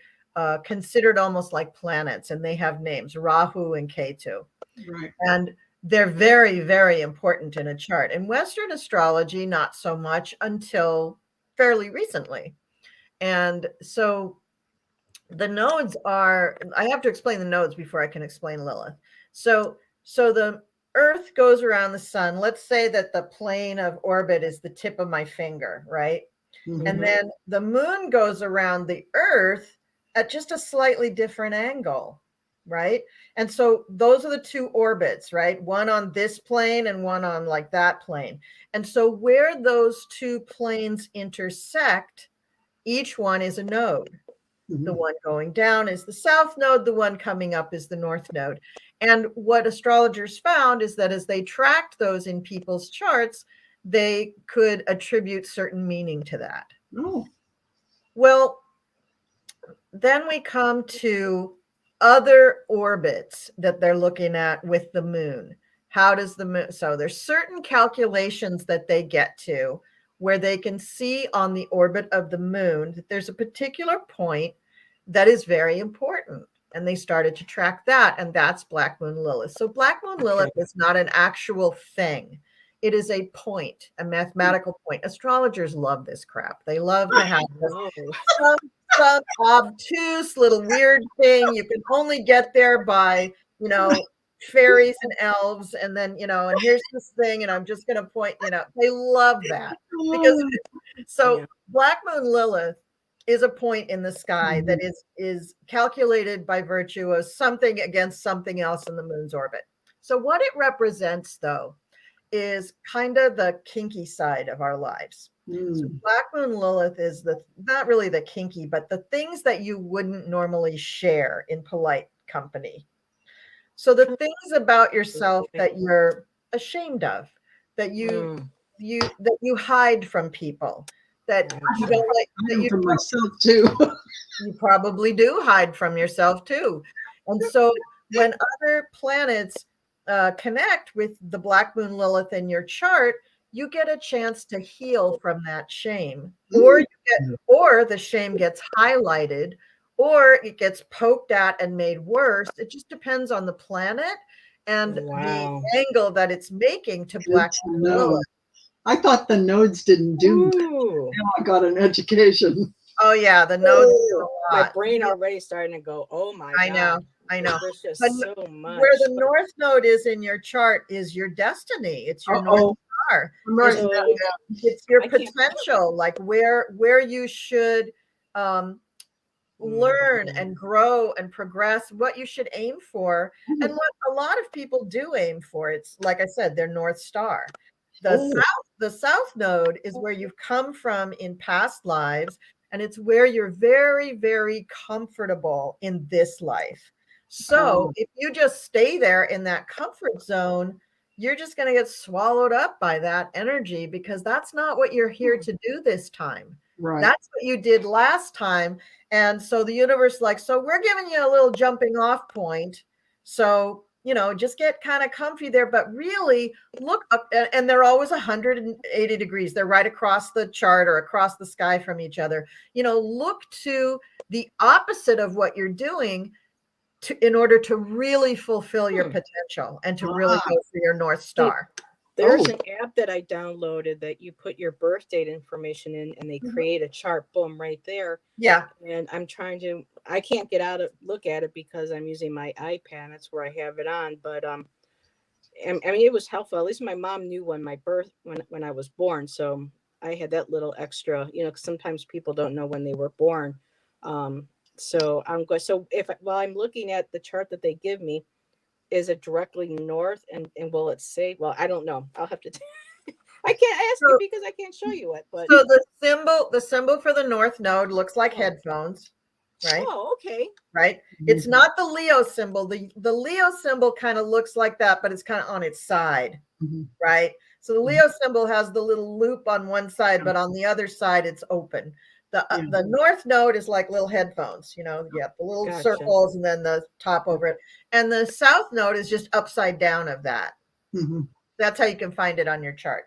considered almost like planets, and they have names, Rahu and Ketu. Right. And they're very, very important in a chart. In Western astrology, not so much until fairly recently. And so the nodes are, I have to explain the nodes before I can explain Lilith. So the Earth goes around the sun. Let's say that the plane of orbit is the tip of my finger, right? Mhm. And then the moon goes around the Earth at just a slightly different angle, right? And so those are the two orbits, right? One on this plane and one on like that plane. And so where those two planes intersect, each one is a node. The one going down is the south node, the one coming up is the north node. And what astrologers found is that as they tracked those in people's charts, they could attribute certain meaning to that. Oh. Well, then we come to other orbits that they're looking at with the moon. How does the moon? So there's certain calculations that they get to where they can see on the orbit of the moon that there's a particular point that is very important. And they started to track that, and that's Black Moon Lilith. So Black Moon Lilith is not an actual thing. It is a point, a mathematical point. Astrologers love this crap. They love to have some obtuse little weird thing. You can only get there by, you know, fairies and elves. And then, you know, and here's this thing, and I'm just going to point, you know, they love that. Because so Black Moon Lilith is a point in the sky that is calculated by virtue of something against something else in the moon's orbit. So what it represents, though, is kind of the kinky side of our lives. So Black Moon Lilith is not really the kinky, but the things that you wouldn't normally share in polite company. So the things about yourself that you're ashamed of, that you hide from people, that you don't like, that you from myself too. You probably do hide from yourself too. And so when other planets connect with the Black Moon Lilith in your chart, you get a chance to heal from that shame, or the shame gets highlighted, or it gets poked at and made worse. It just depends on the planet and the angle that it's making to Black Moon Lilith. I thought the nodes didn't do that. Now I got an education. Oh yeah, the nodes. My brain already starting to go, oh my God. I know. There's just so much. Where the north node is in your chart is your destiny. It's your north star. It's your potential, like where you should learn and grow and progress, what you should aim for, and what a lot of people do aim for. It's like I said, their north star. The south node is where you've come from in past lives, and it's where you're very, very comfortable in this life. So if you just stay there in that comfort zone, you're just going to get swallowed up by that energy, because that's not what you're here to do this time. Right. That's what you did last time. And so the universe, like, so we're giving you a little jumping off point. So, you know, just get kind of comfy there, but really look up, and they're always 180 degrees. They're right across the chart or across the sky from each other. You know, look to the opposite of what you're doing in order to really fulfill your potential and to really go for your North Star. There's an app that I downloaded that you put your birth date information in, and they create a chart, boom, right there. Yeah. And I can't get out of look at it because I'm using my iPad. That's where I have it on. But I mean, it was helpful. At least my mom knew when I was born. So I had that little extra, you know, 'cause sometimes people don't know when they were born. So I'm going. So while I'm looking at the chart that they give me, is it directly north, and will it say? Well, I don't know. I'll have to. I can't ask you because I can't show you it. But so the symbol for the north node looks like headphones, right? Oh, okay. Right. It's not the Leo symbol. The Leo symbol kind of looks like that, but it's kind of on its side, right? So the Leo symbol has the little loop on one side, but on the other side it's open. The north node is like little headphones, you know, the little circles and then the top over it. And the south node is just upside down of that. That's how you can find it on your chart.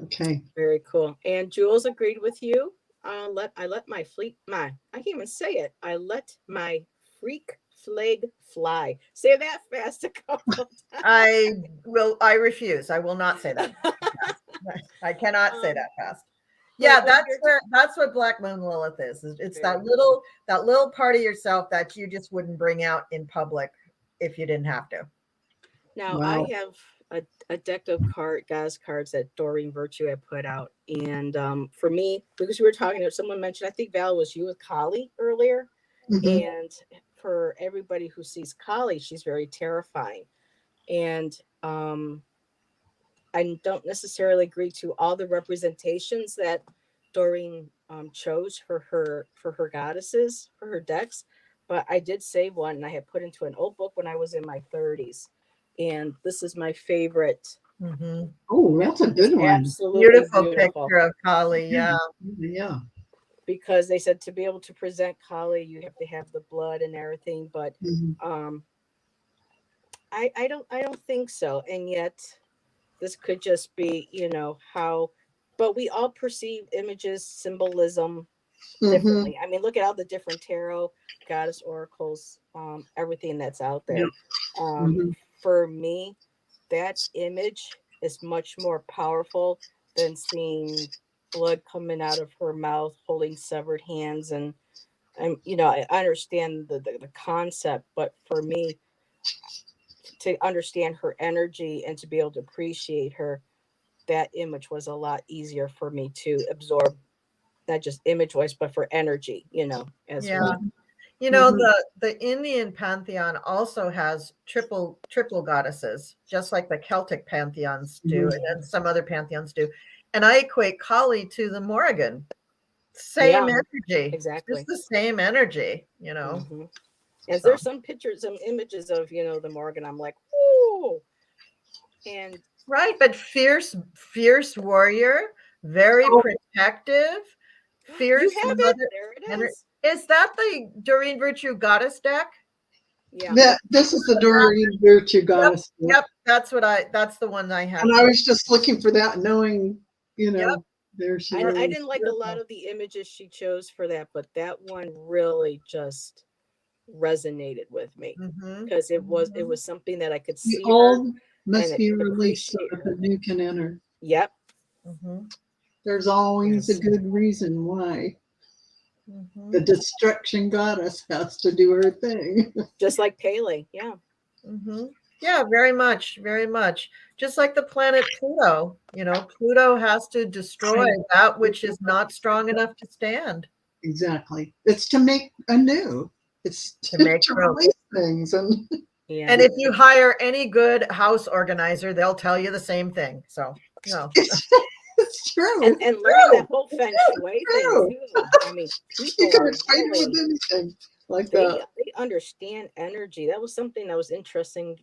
Okay. Very cool. And Jules agreed with you. I let my I can't even say it. I let my freak flag fly. Say that fast a couple times. I refuse. I will not say that. I cannot say that fast. Yeah, that's what Black Moon Lilith is. It's that little part of yourself that you just wouldn't bring out in public if you didn't have to. Now I have a deck of goddess cards that Doreen Virtue had put out, and for me, because we were talking, someone mentioned, I think Val was you with Kali earlier, and for everybody who sees Kali, she's very terrifying, and I don't necessarily agree to all the representations that Doreen chose for her goddesses, for her decks, but I did save one, and I had put into an old book when I was in my 30s. And this is my favorite. Oh, that's a good one. Absolutely beautiful picture of Kali. Yeah. Because they said to be able to present Kali, you have to have the blood and everything. But I don't think so. And yet, this could just be, you know, how. But we all perceive images, symbolism differently. I mean, look at all the different tarot, goddess oracles, everything that's out there. For me, that image is much more powerful than seeing blood coming out of her mouth, holding severed hands. And you know, I understand the concept, but for me, to understand her energy and to be able to appreciate her, that image was a lot easier for me to absorb, not just image wise, but for energy, you know, as well. You know, the Indian pantheon also has triple goddesses, just like the Celtic pantheons do, and then some other pantheons do. And I equate Kali to the Morrigan. Same energy. Exactly. It's the same energy, you know. And there's some pictures, some images of, you know, the Morrigan. I'm like, whoa. And right, but fierce warrior, very protective, fierce. You have it. There it is. Is that the Doreen Virtue Goddess deck? Yeah. This is the Doreen Virtue Goddess. Yep. That's the one I have. And I was just looking for that, knowing, you know, there she is. I didn't like a lot of the images she chose for that, but that one really just resonated with me because it was something that I could see. All must be released so that the new can enter. Yep. There's always a good reason why. The destruction goddess has to do her thing. Just like Pele. Yeah. Yeah, very much. Just like the planet Pluto, you know, Pluto has to destroy that which is not strong enough to stand. Exactly. It's to make anew. It's to release things. And and if you hire any good house organizer, they'll tell you the same thing. So, no. It's true. And learning that whole feng shui thing too. I mean, people you can explain it with anything like that. They understand energy. That was something that was interesting.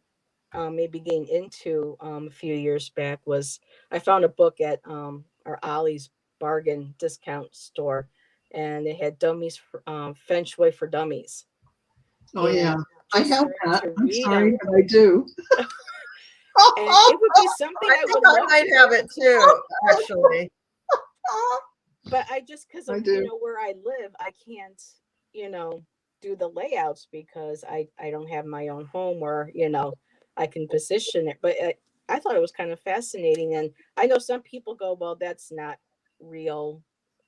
Maybe getting into a few years back was I found a book at our Ollie's bargain discount store, and they had dummies for, feng shui for dummies. Oh yeah, I have that. I'm sorry, but I do. And it would be something I would love. I might have it too, actually. But I just because of you know where I live, I can't do the layouts because I don't have my own home where I can position it. But I thought it was kind of fascinating, and I know some people go, well, that's not real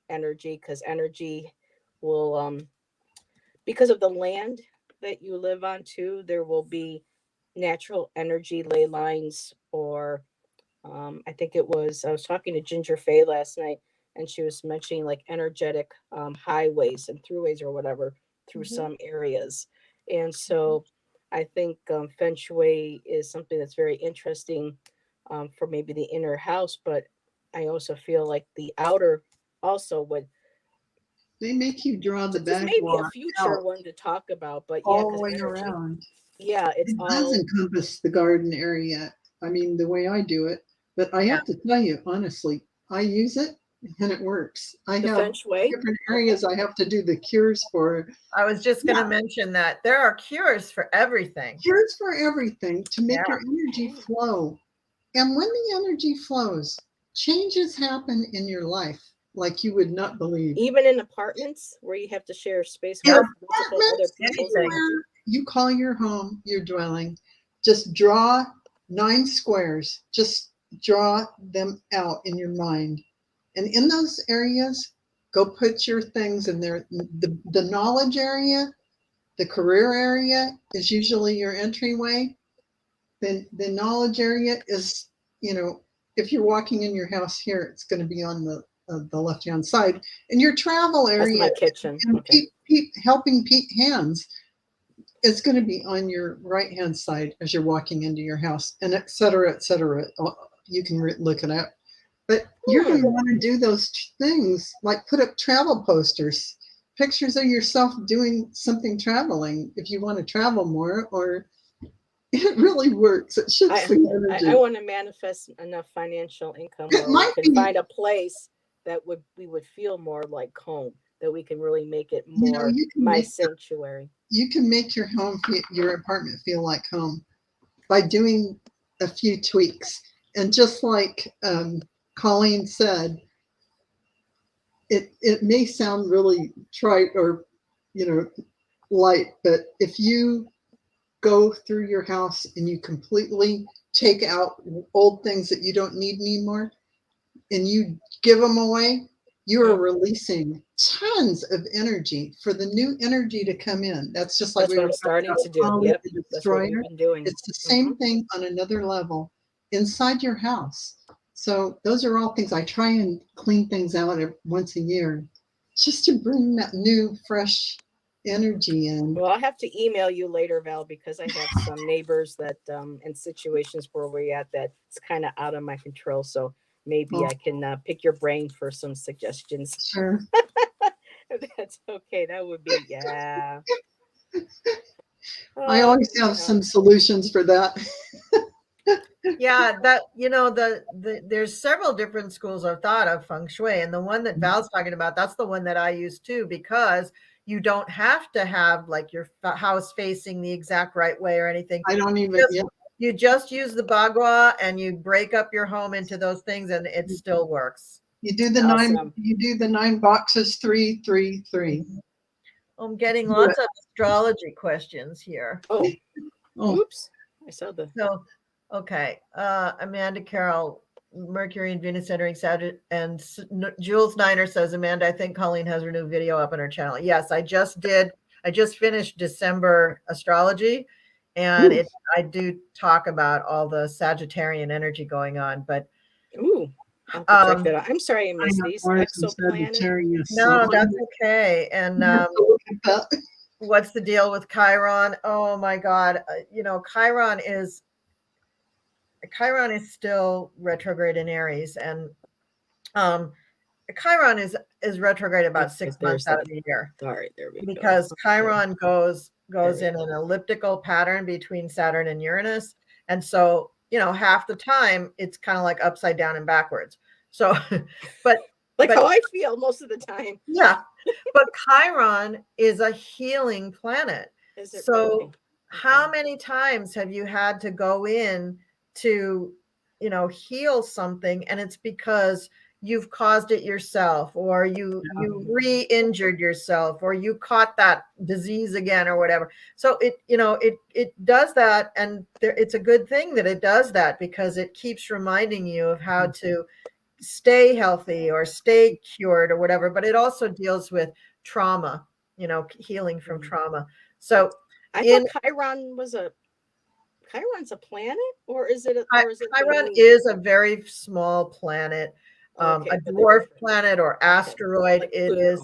energy because energy will because of the land that you live on too, there will be natural energy ley lines, or I think I was talking to Ginger Faye last night, and she was mentioning like energetic highways and throughways or whatever through some areas. And so I think feng shui is something that's very interesting for maybe the inner house, but I also feel like the outer also would They make you draw the just maybe a backwash future out one to talk about. But yeah, all the because way energy, around. yeah, it's It does all encompass the garden area. I mean, the way I do it. But I Yeah. have to tell you, honestly, I use it and it works. I the have feng shui. different Okay. areas I have to do the cures for. I was just going to Yeah. mention that there are cures for everything. Cures for everything to make Yeah. your energy Okay. flow. And when the energy flows, changes happen in your life like you would not believe. Even in apartments where you have to share space In with multiple other apartments, people's anything. energy. anywhere you call your home, your dwelling, just draw 9 squares. Just draw them out in your mind. And in those areas, go put your things in there. The knowledge area, the career area is usually your entryway. Then the knowledge area is, if you're walking in your house here, it's going to be on the left-hand side. And your travel That's area my kitchen. and Okay. helping hands is going to be on your right-hand side as you're walking into your house, and et cetera, et cetera. You can look it up. But you're going to want to do those things, like put up travel posters, pictures of yourself doing something traveling if you want to travel more, or it really works. It shifts the energy. I want to manifest enough financial income It where might we can be- find a place that we would feel more like home, that we can really make it You know, more you can my make- sanctuary. You can make your your apartment feel like home by doing a few tweaks. And just like Colleen said, it may sound really trite or, light, but if you go through your house and you completely take out old things that you don't need anymore and you give them away, you are releasing tons of energy for the new energy to come in. That's just like That's what I'm starting to do. Yep, the that's what we've destroyer. been doing. It's the same thing on another level inside your house. So those are all things I try and clean things out once a year, just to bring that new, fresh energy in. Well, I'll have to email you later, Val, because I have some neighbors that in situations where we're at that it's kind of out of my control. So maybe I can pick your brain for some suggestions. Sure. That's okay. That would be, yeah. I always have some solutions for that. Yeah, that there's several different schools of thought of feng shui, and the one that Val's talking about, that's the one that I use too, because you don't have to have like your house facing the exact right way or anything. I don't even. You just use the bagua and you break up your home into those things, and it still works. You do the Awesome. You do the 9 boxes, 3, 3, 3. I'm getting lots of astrology questions here. Oh. Oh. Oops! I saw the. So, okay, Amanda Carroll, Mercury and Venus entering Sagittarius, and Jules Niner says, Amanda, I think Colleen has her new video up on her channel. Yes, I just did. I just finished December astrology, and I do talk about all the Sagittarian energy going on. But I'll check that out. I'm sorry I missed these exoplanets. No, that's okay. And what's the deal with Chiron? Oh my God, Chiron is still retrograde in Aries, and Chiron is retrograde about 6 months out of the year. Sorry, there we go. Because Chiron goes in an elliptical pattern between Saturn and Uranus, and so half the time it's kind of like upside down and backwards. So, but how I feel most of the time. Yeah, but Chiron is a healing planet. Is it so? Really? How many times have you had to go in to, heal something, and it's because you've caused it yourself, or you re-injured yourself, or you caught that disease again, or whatever. So it does that, and it's a good thing that it does that, because it keeps reminding you of how to stay healthy or stay cured or whatever. But it also deals with trauma, healing from trauma. So I thought Chiron's a planet, or is it? Chiron is a very small planet, a dwarf planet or asteroid. It is.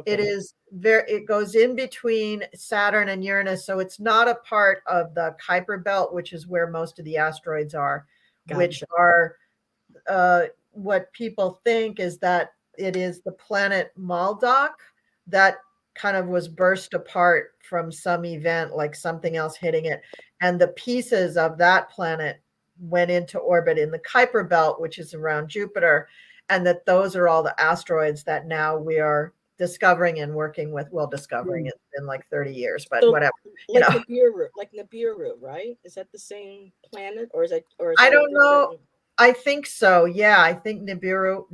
It is it goes in between Saturn and Uranus. So it's not a part of the Kuiper belt, which is where most of the asteroids are, which are what people think is that it is the planet Maldok that kind of was burst apart from some event, like something else hitting it. And the pieces of that planet went into orbit in the Kuiper belt, which is around Jupiter. And that those are all the asteroids that now we are discovering and working with. Well, discovering it's been like 30 years, but So, whatever. Like Nibiru, right? Is that the same planet, or is it? Or is I that don't know. I think so. Yeah, I think Nibiru.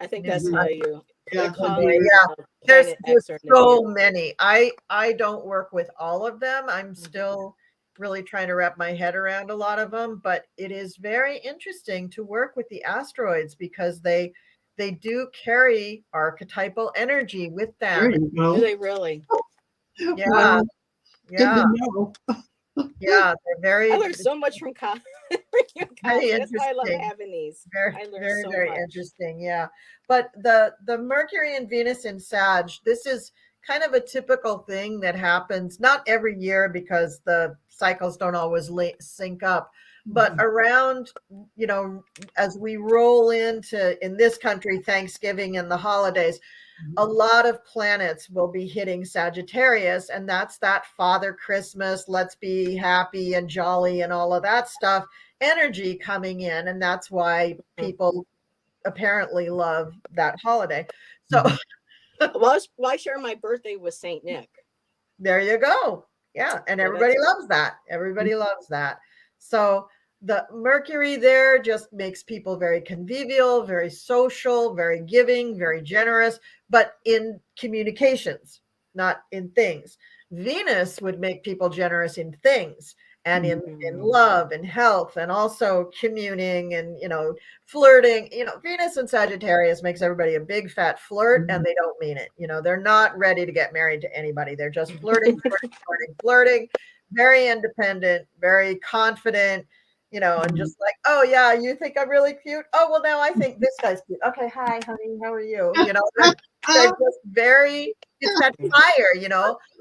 I think that's how you Yeah. call it. Yeah. There's X or so Nibiru. many. I don't work with all of them. I'm still really trying to wrap my head around a lot of them, but it is very interesting to work with the asteroids because they do carry archetypal energy with There them. you go. Do they really? Yeah. Wow. Good Yeah. to know. Yeah. They're very I learned so much from Colleen. very That's why I love interesting. having these. Very, I learned very, so very much. interesting. Yeah. But the Mercury and Venus in Sag, this is kind of a typical thing that happens not every year because the cycles don't always sync up, but around, as we roll into, in this country, Thanksgiving and the holidays, a lot of planets will be hitting Sagittarius, and that's that Father Christmas, let's be happy and jolly and all of that stuff energy coming in, and that's why people apparently love that holiday. So well, I share my birthday with Saint Nick. There you go. Yeah, and everybody loves that. Everybody loves that. So the Mercury there just makes people very convivial, very social, very giving, very generous, but in communications, not in things. Venus would make people generous in things and in love and health and also communing and, flirting. Venus and Sagittarius makes everybody a big fat flirt and they don't mean it. They're not ready to get married to anybody. They're just flirting, very independent, very confident, and just like, oh yeah, you think I'm really cute? Oh, well, now I think this guy's cute. Okay, hi, honey, how are you? They're just very, it's that fire,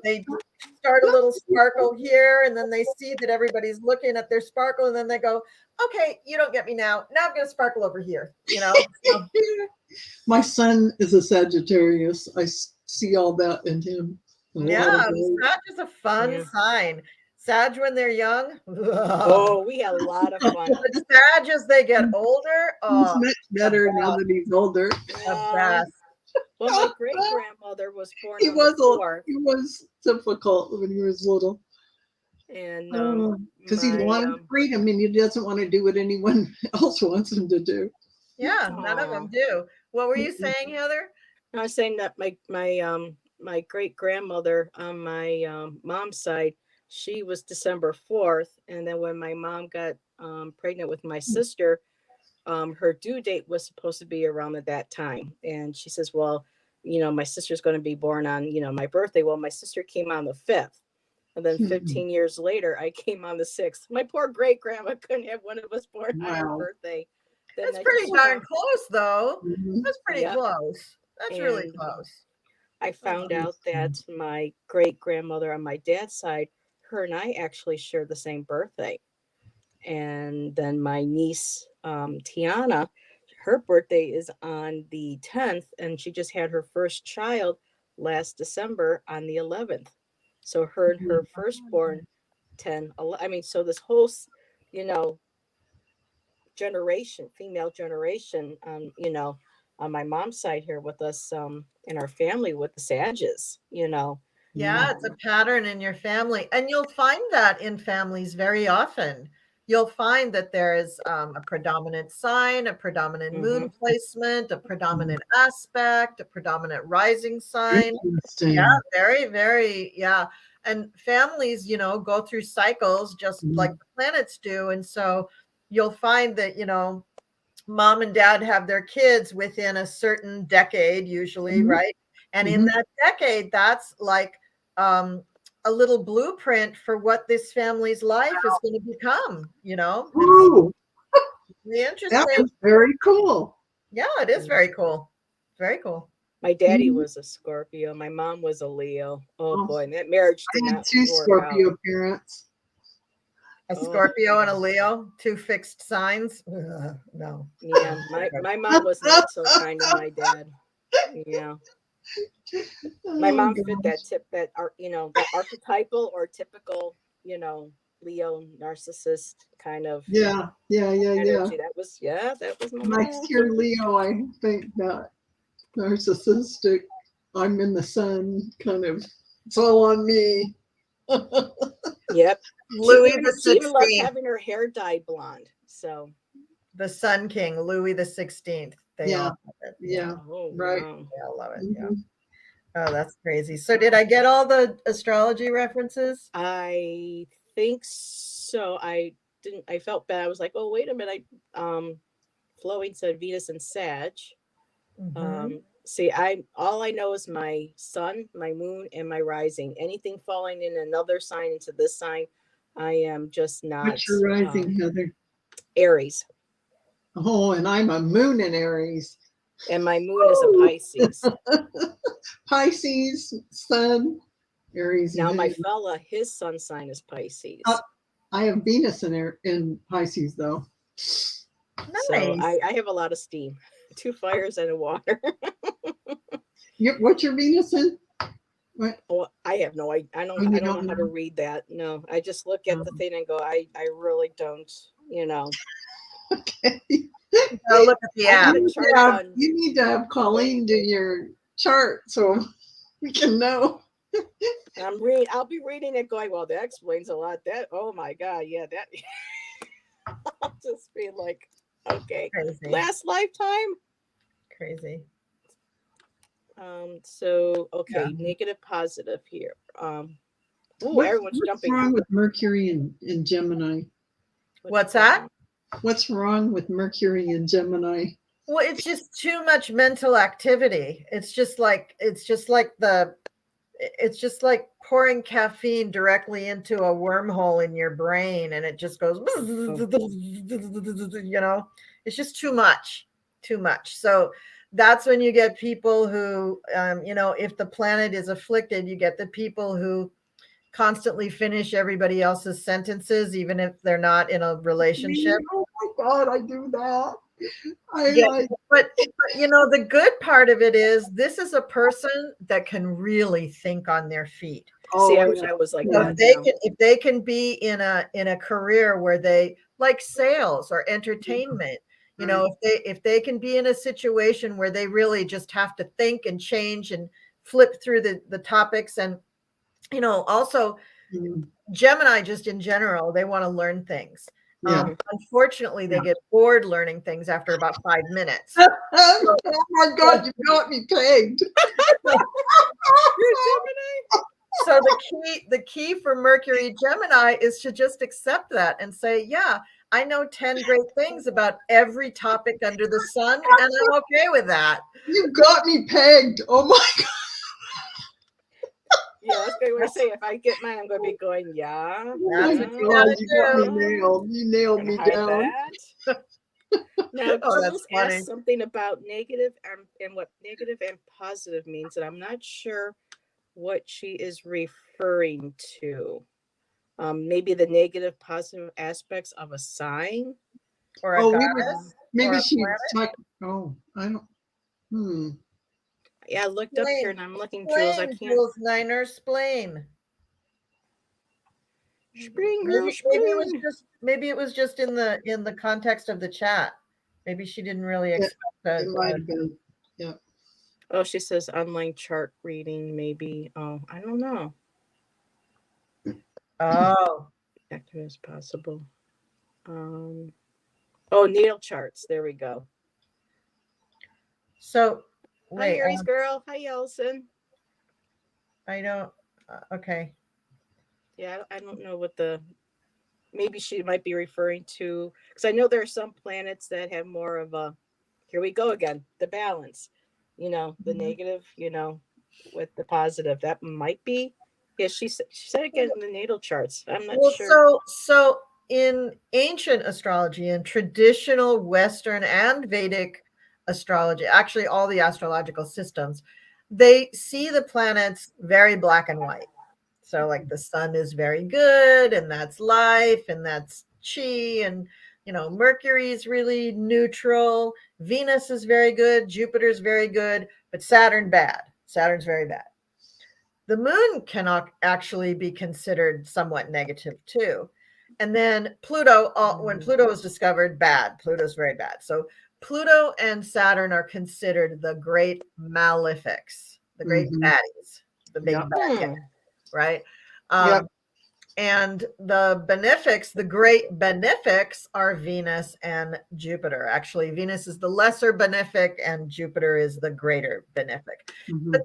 they start a little sparkle here and then they see that everybody's looking at their sparkle and then they go, okay, you don't get me now. Now I'm going to sparkle over here, My son is a Sagittarius. I see all that in him. Yeah, Sag is a fun sign. Sag when they're young. Oh, we had a lot of fun. But Sag as they get older. He's much better now that he's older. The best. Well, my great grandmother was born. He was difficult when he was little. And because he wanted freedom and he doesn't want to do what anyone else wants him to do. Yeah, none of them do. What were you saying, Heather? I was saying that my great grandmother on my mom's side, she was December 4th, and then when my mom got pregnant with my sister, her due date was supposed to be around at that time, and she says, well, my sister's going to be born on my birthday. Well, my sister came on the 5th, and then 15 years later I came on the 6th. My poor great grandma couldn't have one of us born on her birthday. That's pretty darn close, though. That's pretty close. That's really close. I found out that my great grandmother on my dad's side, her and I actually share the same birthday. And then my niece, Tiana, her birthday is on the 10th, and she just had her first child last December on the 11th. So her and her firstborn, 10, 11, I mean, so this whole, generation, female generation, on my mom's side here with us, in our family with the Sages, Yeah, it's a pattern in your family. And you'll find that in families very often. You'll find that there is a predominant sign, a predominant moon placement, a predominant aspect, a predominant rising sign. Yeah, very, very, yeah. And families, go through cycles just like the planets do. And so you'll find that, mom and dad have their kids within a certain decade, usually, right? And in that decade, that's like a little blueprint for what this family's life is going to become, Ooh, really interesting. that is very cool. Yeah, it is very cool. Very cool. My daddy Mhm. was a Scorpio. My mom was a Leo. Oh Oh, boy, and that marriage did I had not 2 work out. Scorpio parents. A Oh, Scorpio and a Leo, 2 fixed signs. Ugh, no. yeah. My mom was not so kind to my dad. Yeah. My Oh, mom God. fit that archetypal or typical, Leo narcissist kind of Yeah, yeah, yeah, yeah. energy. That was my My mom. dear Leo, I think that narcissistic, I'm in the sun kind of, it's all on me. Yep. Louis She even loved XVI, having her hair dyed blonde. So the Sun King, Louis XVI. They Yeah, all love it. yeah, oh right. wow. They all love it. Yeah. Mhm. Oh, that's crazy. So did I get all the astrology references? I think so. I didn't. I felt bad. I was like, oh wait a minute. Flowing said Venus and Sag. Mhm. See, all I know is my sun, my moon, and my rising. Anything falling in another sign into this sign, I am just not. What's your rising, Heather? Aries, Oh, and I'm a moon in Aries. and my moon is a Woo! Pisces. Pisces, sun, Aries, Now my moon. fella, his sun sign is Pisces. I have Venus in Pisces, though. So Nice. I have a lot of steam. 2 fires and a water. What's your Venus in? What? Oh, I have no idea. I Oh, don't you know don't how to know? read that. No, I just look at the thing and go, I really don't, Okay. I'll look at the I app. got a chart done. You need to have Colleen do your chart so we can know. I'll be reading it going, well, that explains a lot. Oh my God. Yeah, that I'll just be like, okay. Crazy. Last lifetime. Crazy. So okay, Yeah. negative, positive here. What's Everyone's jumping. wrong with Mercury in Gemini? What's that? What's wrong with Mercury in Gemini? Well, it's just too much mental activity. It's just like pouring caffeine directly into a wormhole in your brain, and it just goes, it's just too much. So that's when you get people who, if the planet is afflicted, you get the people who constantly finish everybody else's sentences, even if they're not in a relationship. Oh my God, I do that. But the good part of it is this is a person that can really think on their feet. See, I Oh, wish I was like So that. if they can be in a career where they like sales or entertainment, if they can be in a situation where they really just have to think and change and flip through the topics, and also Gemini, just in general, they want to learn things. yeah. Unfortunately, they get bored learning things after about 5 minutes. Oh my God, you got me pegged. You're Gemini. So the key for Mercury Gemini is to just accept that and say, yeah, I know 10 great things about every topic under the sun, and I'm okay with that. You got me pegged. Oh my God. Yeah, that's what we're saying. If I get mine, I'm going to be going, yeah. Oh my That's what you gotta God, you got do. me nailed. You nailed me Hide down. that. Now, Oh, that's Jules funny. asked something about negative and what negative and positive means, and I'm not sure what she is referring to. Maybe the negative, positive aspects of a sign. Or a Oh, goddess. maybe or a she planet. talked. Oh, I don't. Yeah, I looked up here and I'm looking, Jules. I can't. Jules Niner, explain. Spring, Maybe it was just in the context of the chat. Maybe she didn't really expect that. It might have been. Yeah. Oh, she says online chart reading, maybe. Oh, I don't know. Oh. Active as possible. Oh, natal charts. There we go. So wait. Hi, Aries girl. Hi, Elson. I don't. Okay. Yeah, I don't know what maybe she might be referring to, because I know there are some planets that have more of a, here we go again, the balance, the negative, with the positive. That might be, yeah, she said again in the natal charts. I'm not sure. So in ancient astrology and traditional Western and Vedic astrology, actually all the astrological systems, they see the planets very black and white. So like the sun is very good, and that's life, and that's chi, and Mercury is really neutral, Venus is very good, Jupiter's very good, but Saturn bad. Saturn's very bad. The moon cannot actually be considered somewhat negative too. And then Pluto, when Pluto was discovered, bad. Pluto's very bad. So Pluto and Saturn are considered the great malefics, the great baddies, the big bad guy, right? And the benefics, the great benefics, are Venus and Jupiter. Actually, Venus is the lesser benefic and Jupiter is the greater benefic. But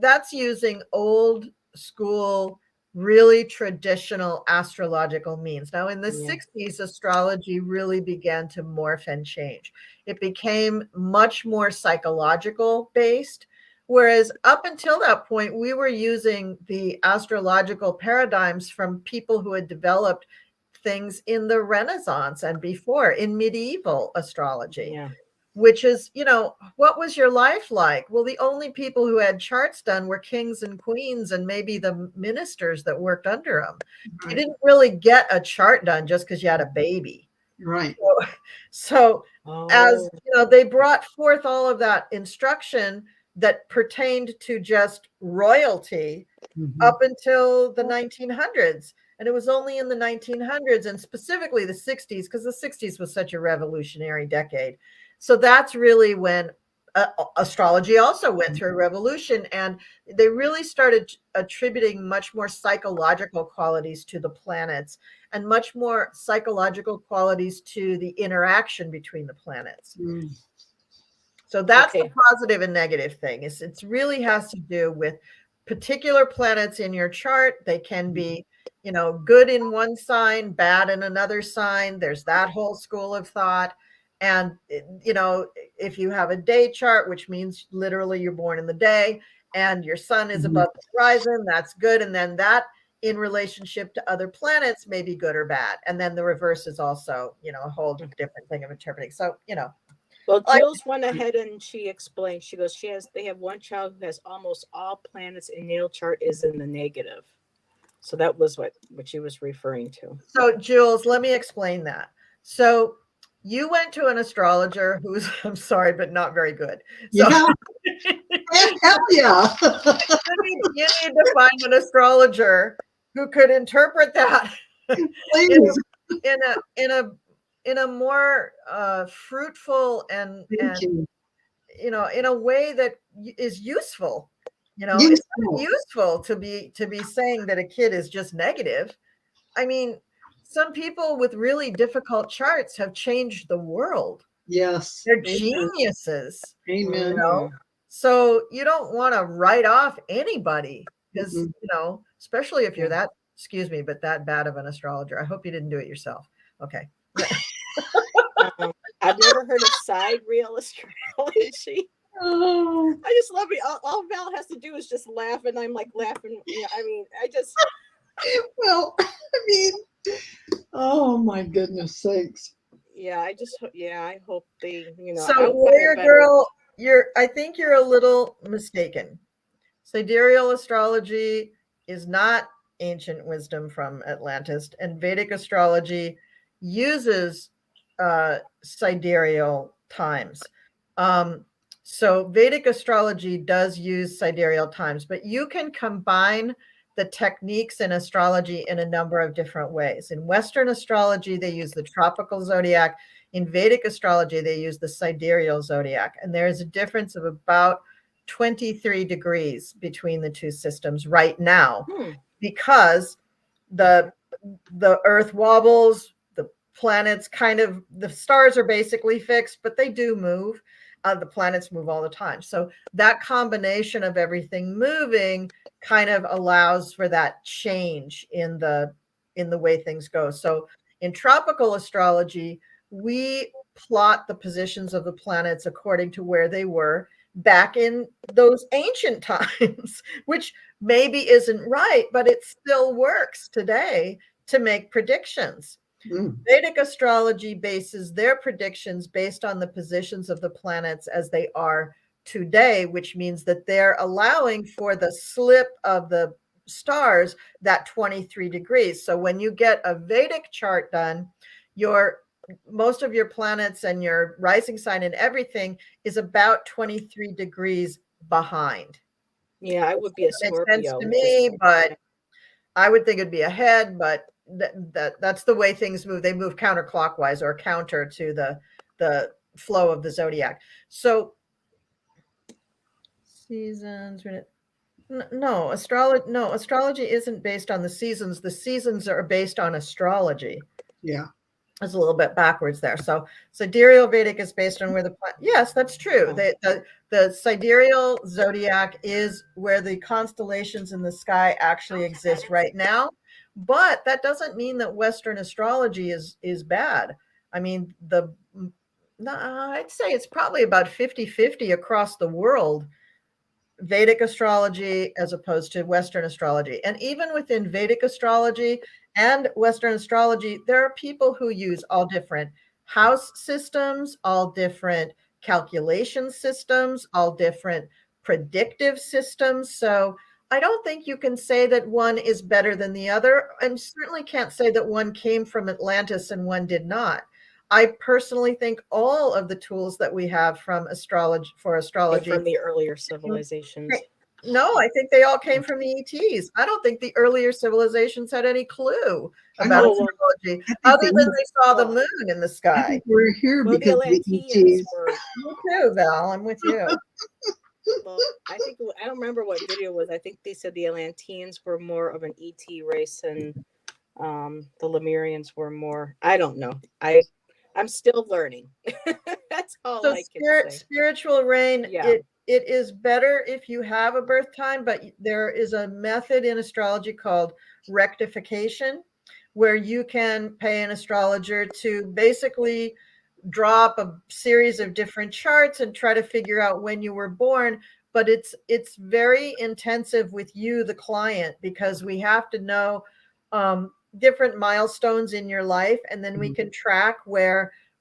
that's using old school, really traditional astrological means. Now, in the 60s, astrology really began to morph and change. It became much more psychological based. Whereas up until that point, we were using the astrological paradigms from people who had developed things in the Renaissance and before, in medieval astrology, which is, what was your life like? Well, the only people who had charts done were kings and queens and maybe the ministers that worked under them. You didn't really get a chart done just because you had a baby. Right. So as they brought forth all of that instruction that pertained to just royalty up until the 1900s. And it was only in the 1900s and specifically the 60s, because the 60s was such a revolutionary decade. So that's really when astrology also went through a revolution, and they really started attributing much more psychological qualities to the planets and much more psychological qualities to the interaction between the planets. So that's the positive and negative thing. It really has to do with particular planets in your chart. They can be, good in one sign, bad in another sign. There's that whole school of thought. And, if you have a day chart, which means literally you're born in the day and your sun is above the horizon, that's good. And then that in relationship to other planets may be good or bad. And then the reverse is also, a whole different thing of interpreting. So, Well, Jules went ahead and she explained. She goes, they have one child who has almost all planets in natal chart is in the negative. So that was what she was referring to. So Jules, let me explain that. So you went to an astrologer who's, I'm sorry, but not very good. So, hell yeah. you need to find an astrologer who could interpret that in a more fruitful and in a way that is useful. It's not useful to be saying that a kid is just negative. I mean, some people with really difficult charts have changed the world. Yes, they're geniuses. Amen. So you don't want to write off anybody because especially if you're that, excuse me, but that bad of an astrologer. I hope you didn't do it yourself. Okay. I've never heard of sidereal astrology. I just love it. All Val has to do is just laugh, and I'm like laughing. Oh my goodness sakes. I hope they, So warrior girl, I think you're a little mistaken. Sidereal astrology is not ancient wisdom from Atlantis, and Vedic astrology uses sidereal times. So Vedic astrology does use sidereal times, but you can combine the techniques in astrology in a number of different ways. In Western astrology, they use the tropical zodiac. In Vedic astrology, they use the sidereal zodiac. And there is a difference of about 23 degrees between the two systems right now, because the Earth wobbles, the planets the stars are basically fixed, but they do move. The planets move all the time. So that combination of everything moving kind of allows for that change in the way things go. So in tropical astrology, we plot the positions of the planets according to where they were back in those ancient times, which maybe isn't right, but it still works today to make predictions. Vedic astrology bases their predictions based on the positions of the planets as they are today, which means that they're allowing for the slip of the stars that 23 degrees. So when you get a Vedic chart done, most of your planets and your rising sign and everything is about 23 degrees behind. Yeah, I would be a Makes sense Scorpio. to me, but I would think it'd be ahead, but that's the way things move. They move counterclockwise or counter to the flow of the zodiac. So seasons, no, astrology isn't based on the seasons. The seasons are based on astrology. Yeah. It's a little bit backwards there. So sidereal Vedic is based on where yes, that's true. The sidereal zodiac is where the constellations in the sky actually exist right now. But that doesn't mean that Western astrology is bad. I mean, I'd say it's probably about 50-50 across the world, Vedic astrology as opposed to Western astrology. And even within Vedic astrology and Western astrology, there are people who use all different house systems, all different calculation systems, all different predictive systems. So I don't think you can say that one is better than the other, and certainly can't say that one came from Atlantis and one did not. I personally think all of the tools that we have from astrology from the earlier civilizations. No, I think they all came from the ETs. I don't think the earlier civilizations had any clue about astrology, other than they saw the moon in the sky. We're here because the Atlanteans were. Me too, Val. I'm with you. Well, I don't remember what video it was. I think they said the Atlanteans were more of an ET race, and the Lemurians were more. I don't know. I'm still learning. That's all I can say. Spiritual reign. Yeah. It is better if you have a birth time, but there is a method in astrology called rectification, where you can pay an astrologer to basically draw up a series of different charts and try to figure out when you were born. But it's very intensive with you, the client, because we have to know different milestones in your life, and then we can track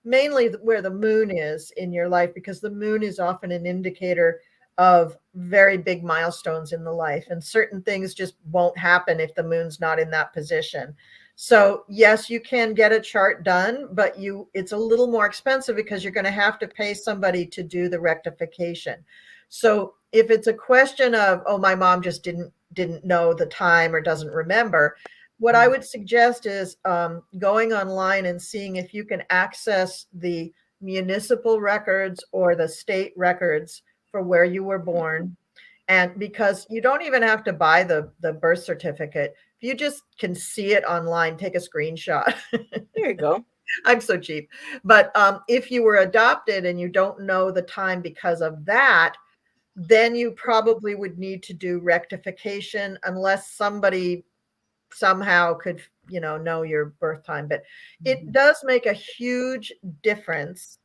mainly where the moon is in your life, because the moon is often an indicator of very big milestones in the life, and certain things just won't happen if the moon's not in that position. So yes, you can get a chart done, but it's a little more expensive because you're going to have to pay somebody to do the rectification. So if it's a question of, oh, my mom just didn't know the time or doesn't remember, what I would suggest is going online and seeing if you can access the municipal records or the state records for where you were born. And because you don't even have to buy the birth certificate, if you just can see it online, take a screenshot. There you go. I'm so cheap. But if you were adopted and you don't know the time because of that, then you probably would need to do rectification, unless somebody somehow could know your birth time. But it does make a huge difference.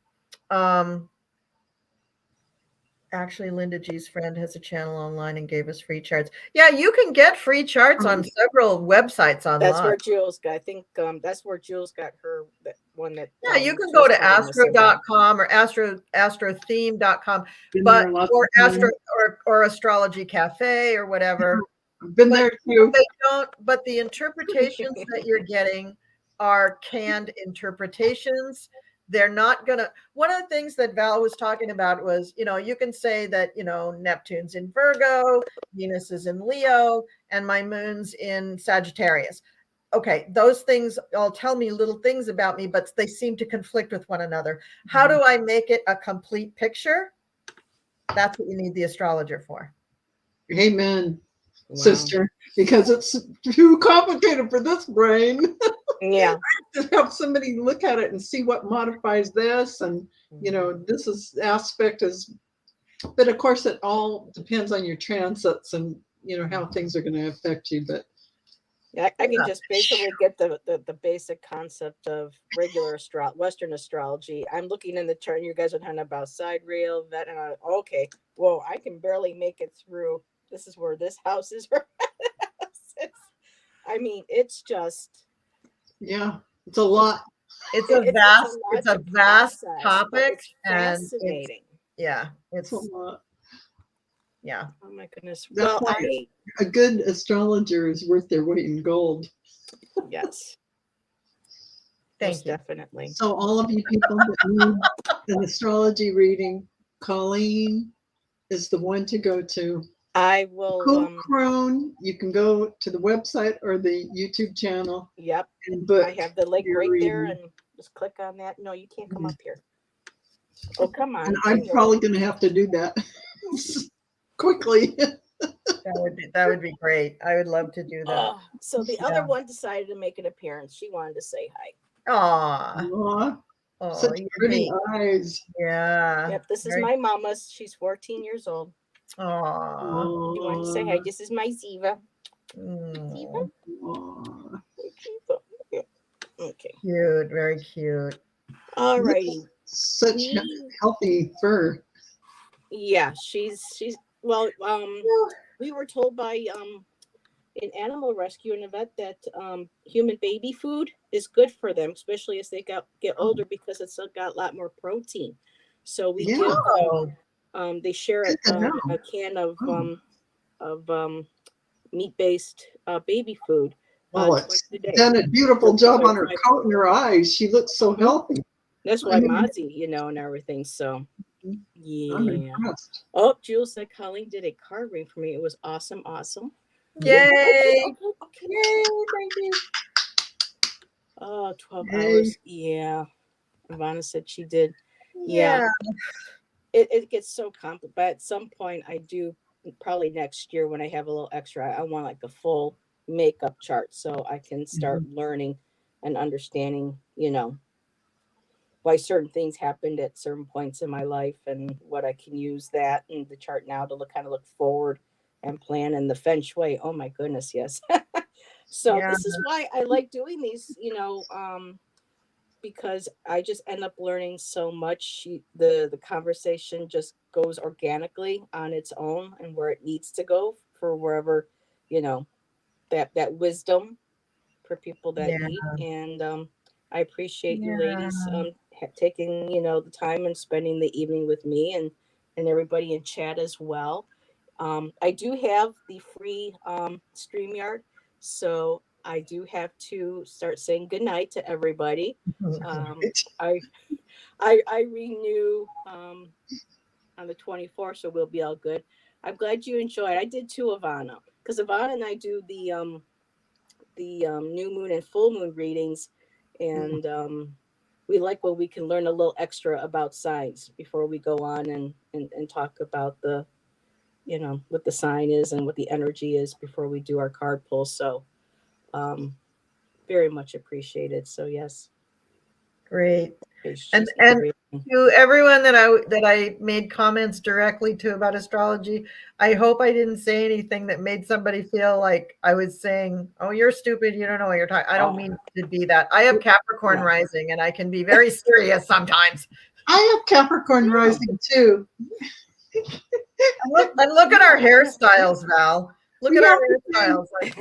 Actually, Linda G's friend has a channel online and gave us free charts. Yeah, you can get free charts on several websites online. That's where Jules got. I think that's where Jules got her one. That yeah, you can go to astro.com or astrotheme.com, but or Astrology Cafe or whatever. I've been there too. They don't. But the interpretations that you're getting are canned interpretations. They're not gonna. One of the things that Val was talking about was, you can say that, Neptune's in Virgo, Venus is in Leo, and my moon's in Sagittarius. Okay, those things all tell me little things about me, but they seem to conflict with one another. How do I make it a complete picture? That's what you need the astrologer for. Amen, sister, because it's too complicated for this brain. Yeah. Just have somebody look at it and see what modifies this, and this is aspect is, but of course it all depends on your transits and how things are going to affect you. But yeah, I can just basically get the basic concept of regular Western astrology. I'm looking in the chart, and you guys are talking about sidereal, that, and okay, whoa, I can barely make it through. This is where this house is. I mean, it's just. Yeah. It's a lot. It's a vast process, but topic, it's and it's, fascinating. yeah, It's a lot. yeah. Oh my goodness. That's Well, why a good astrologer is worth their weight in gold. yes, Thank most you. definitely. So all of you people that need an astrology reading, Colleen is the one to go to. I will. Cool Crone, you can go to the website or the YouTube channel Yep. and book. I have the link your right there, reading. and just click on that. No, you can't come up here. Oh, come on. And I'm probably going to have to do that quickly. That would be great. I would love to do that. So the other one decided to make an appearance. She wanted to say hi. Aw. Aw, Oh, such you pretty hate. eyes. Yeah. Yep, this is my mama's. She's 14 years old. Aw. She wanted to say hi. This is my Ziva. Mm. Aw. Yeah. Okay. Cute. Very cute. All righty. Such healthy fur. Yeah, she's well. We were told by an animal rescue and a vet that human baby food is good for them, especially as they get older, because it's got a lot more protein. So we give them. They share a can of meat-based baby food. Oh, it's done a beautiful job on her coat and her eyes. She looks so healthy. That's why Mozzie, and everything. So, yeah. I'm impressed. Oh, Jules said Colleen did a card reading for me. It was awesome. Yay! Okay. Yay! Thank you. Oh, 12 hours. Yeah. Ivana said she did. Yeah. It gets so complicated. But at some point, I do, probably next year when I have a little extra, I want like a full makeup chart so I can start learning and understanding, why certain things happened at certain points in my life and what I can use that in the chart now to kind of look forward and plan. And the feng shui, oh my goodness, yes. So this is why I like doing these, because I just end up learning so much. The conversation just goes organically on its own and where it needs to go for wherever, that wisdom for people that need. And I appreciate you ladies taking, the time and spending the evening with me and everybody in chat as well. I do have the free StreamYard, so I do have to start saying goodnight to everybody. I renew on the 24th, so we'll be all good. I'm glad you enjoyed. I did too, Ivana, because Ivana and I do the new moon and full moon readings, and we like when we can learn a little extra about signs before we go on and talk about the what the sign is and what the energy is before we do our card pull. So very much appreciated. So yes. Great. And to everyone that I made comments directly to about astrology, I hope I didn't say anything that made somebody feel like I was saying, oh, you're stupid, you don't know what you're talking. I don't mean to be that. I have Capricorn rising and I can be very serious sometimes. I have Capricorn rising too. And look at our hairstyles, Val. Look at our hairstyles. Like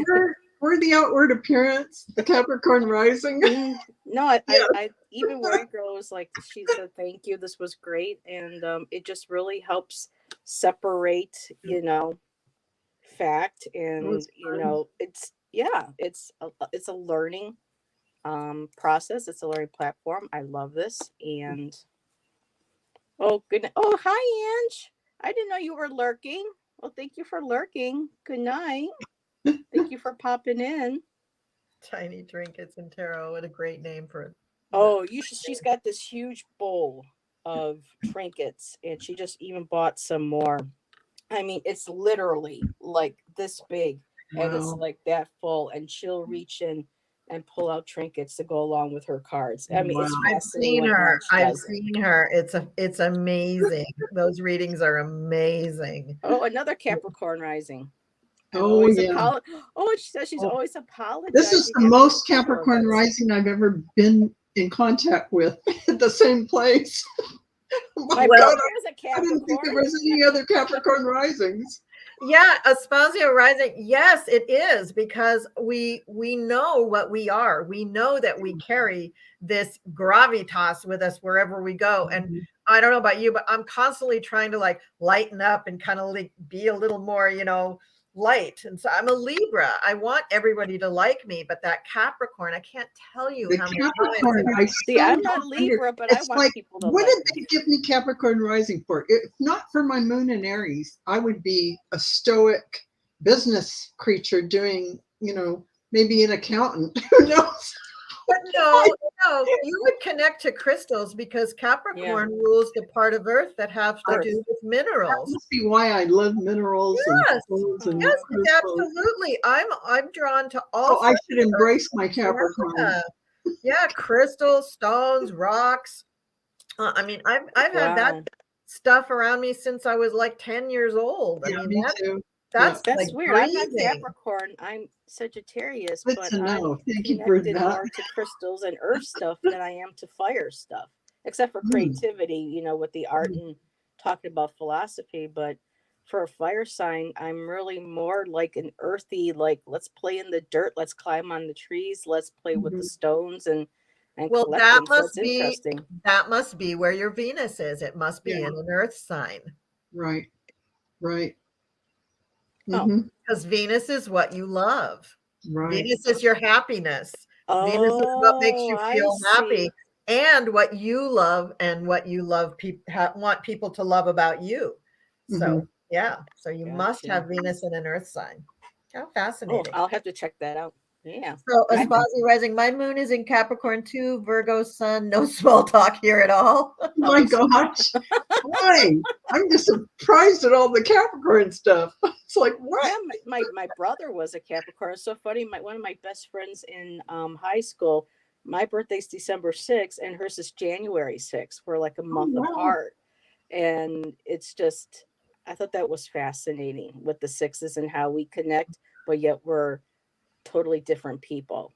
we're the outward appearance, the Capricorn rising. No, I even White Girl was like, she said, thank you. This was great. And it just really helps separate, fact and, it's a learning process. It's a learning platform. I love this. And oh, goodness. Oh, hi, Ange. I didn't know you were lurking. Well, thank you for lurking. Good night. Thank you for popping in. Tiny Trinkets and Tarot. What a great name for it. Oh, she's got this huge bowl of trinkets, and she just even bought some more. I mean, it's literally like this big, and it's like that full, and she'll reach in and pull out trinkets to go along with her cards. I mean, it's fascinating. I've seen her. It's amazing. Those readings are amazing. Oh, another Capricorn rising. Oh, yeah. She says she's always apologizing. This is the most Capricorn rising I've ever been in contact with at the same place. My brother is a Capricorn. I didn't think there was any other Capricorn risings. Yeah, espousio rising. Yes, it is, because we know what we are. We know that we carry this gravitas with us wherever we go. And I don't know about you, but I'm constantly trying to like lighten up and kind of like be a little more, light. And so I'm a Libra. I want everybody to like me, but that Capricorn, I can't tell you The how many Capricorn, times. I See, still I'm not don't under- Libra, but I It's want like, people to what like did me. they give me Capricorn rising for? If not for my moon in Aries, I would be a stoic business creature doing, maybe an accountant. Who knows? But no, you would connect to crystals because Capricorn rules the part of Earth that has to Earth. do with That minerals. must be why I love minerals Yes, and stones and yes, crystals. absolutely. I'm drawn to all. So I sorts should of embrace my earth. Capricorn. Yeah, crystals, stones, rocks. I mean, I've had that Wow. stuff around me since I was like 10 years old. I Yeah, mean, me too. that's That's like weird. I'm not breathing. Capricorn. I'm Sagittarius, Good but to I'm know. Thank you for connected that. more to crystals and earth stuff than I am to fire stuff, except for Mm. creativity, with the art and talking about philosophy. But for a fire sign, I'm really more like an earthy, like let's play in the dirt, let's climb on the trees, let's play with the Mhm. stones and Well, collect that them. So must it's be interesting. that must be where your Venus is. It must be Yeah. in an earth sign. Right. Right. Oh. Mhm. Because Venus is what you love. Right. Venus is your happiness. Venus is what makes you I feel happy, see. and what you love, and what you love want people to love about you. So Mhm. yeah, so you must Gotcha. have Venus in an earth sign. How Oh, fascinating. I'll have to check that out. Yeah. So I- Esposi rising, my moon is in Capricorn too, Virgo sun, no small talk here at all. Oh my gosh. Boy, I'm just surprised at all the Capricorn stuff. It's like, what? Yeah, my brother was a Capricorn. It's so funny. One of my best friends in high school, my birthday's December 6th, and hers is January 6th. We're like a Oh, month wow. apart. And it's just, I thought that was fascinating with the sixes and how we connect, but yet we're totally different people.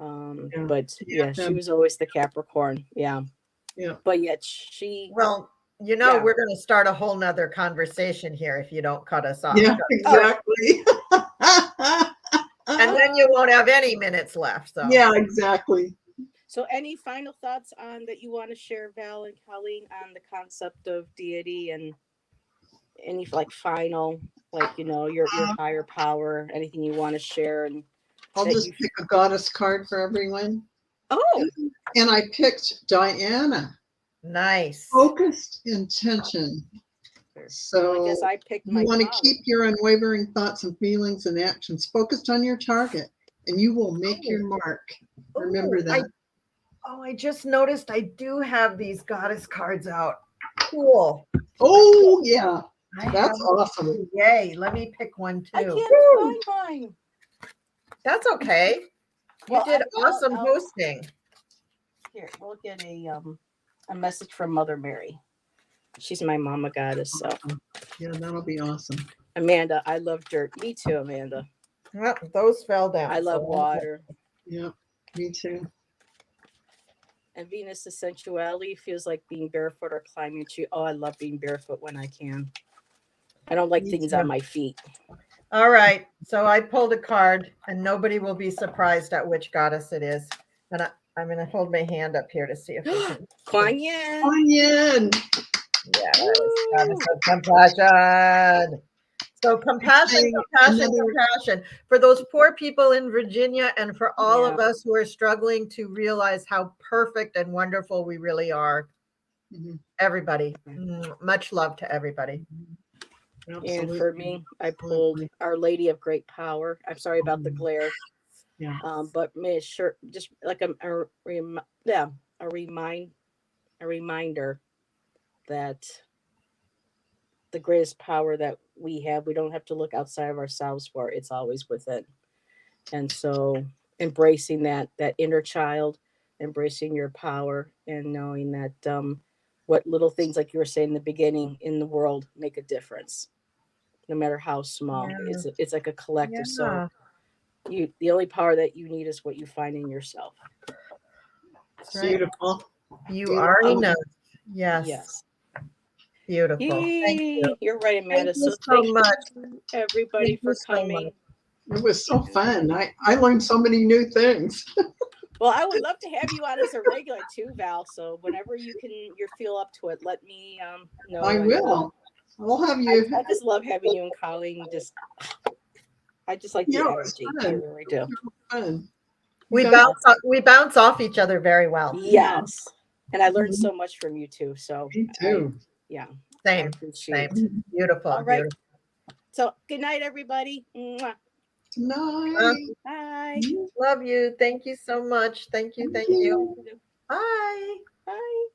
Yeah. But Yeah. she was always the Capricorn. Yeah. Yeah. But yet she, Well, Yeah. we're going to start a whole nother conversation here if you don't cut us off. Yeah, exactly. And then you won't have any minutes left. So Yeah, exactly. So any final thoughts on that you want to share, Val and Colleen, on the concept of deity, and any like final, like your higher power, anything you want to share, and I'll that just you pick a goddess card for everyone. oh And I picked Diana, nice. focused intention. well, I guess So I picked you my want to father. keep your unwavering thoughts and feelings and actions focused on your target, and you will make your mark. Remember Ooh, that. I just noticed I do have these goddess cards out. Cool. Oh, yeah. I That's have- awesome. Yay. Let me pick one I too. can't find mine. That's okay. You Well, did I'll- awesome I'll- hosting. Here, we'll get a message from Mother Mary. She's my mama goddess. So Yeah, that'll be awesome. Amanda, I love dirt. Me too, Amanda. Well, those fell down. I love so- water. Yeah, me too. And Venus' sensuality feels like being barefoot or climbing a tree. Oh, I love being barefoot when I can. I don't like Me things too. on my feet. All right. So I pulled a card, and nobody will be surprised at which goddess it is. And I'm going to hold my hand up here to see if we can. Kuan Yin. Onion. Yeah, goddess of compassion. So compassion, compassion for those poor people in Virginia, and for all of us who are struggling to realize how perfect and wonderful we really are. Mhm. Everybody, much love to everybody. Absolutely. And for me, I pulled Our Lady of Great Power. I'm sorry about the glare. Yeah. But just like a reminder that the greatest power that we have, we don't have to look outside of ourselves for. It's always within. And so embracing that inner child, embracing your power, and knowing that what little things, like you were saying in the beginning, in the world make a difference, no matter how small. Yeah. It's like a collective. So the only power that you need is what you find in yourself. That's right. Beautiful. You already know. Yes. Beautiful. Thank you. You're right, Amanda. Thank you so thank much. you, everybody, Thank you for so coming. much. It was so fun. I learned so many new things. Well, I would love to have you on as a regular too, Val. So whenever you feel up to it, let me know. I will. I'll have you. I just love having you and Colleen. I just like the Yeah, energy. it's I fun. really do. Fun. We You guys- bounce off each other very well. Yes. And I learned so much from you too. So Me too. I Same. appreciate Same. it. Beautiful. All right. Beautiful. So good night, everybody. Mwah. Night. Bye. Love you. Thank you so much. Thank you. Thank you. Bye. Bye.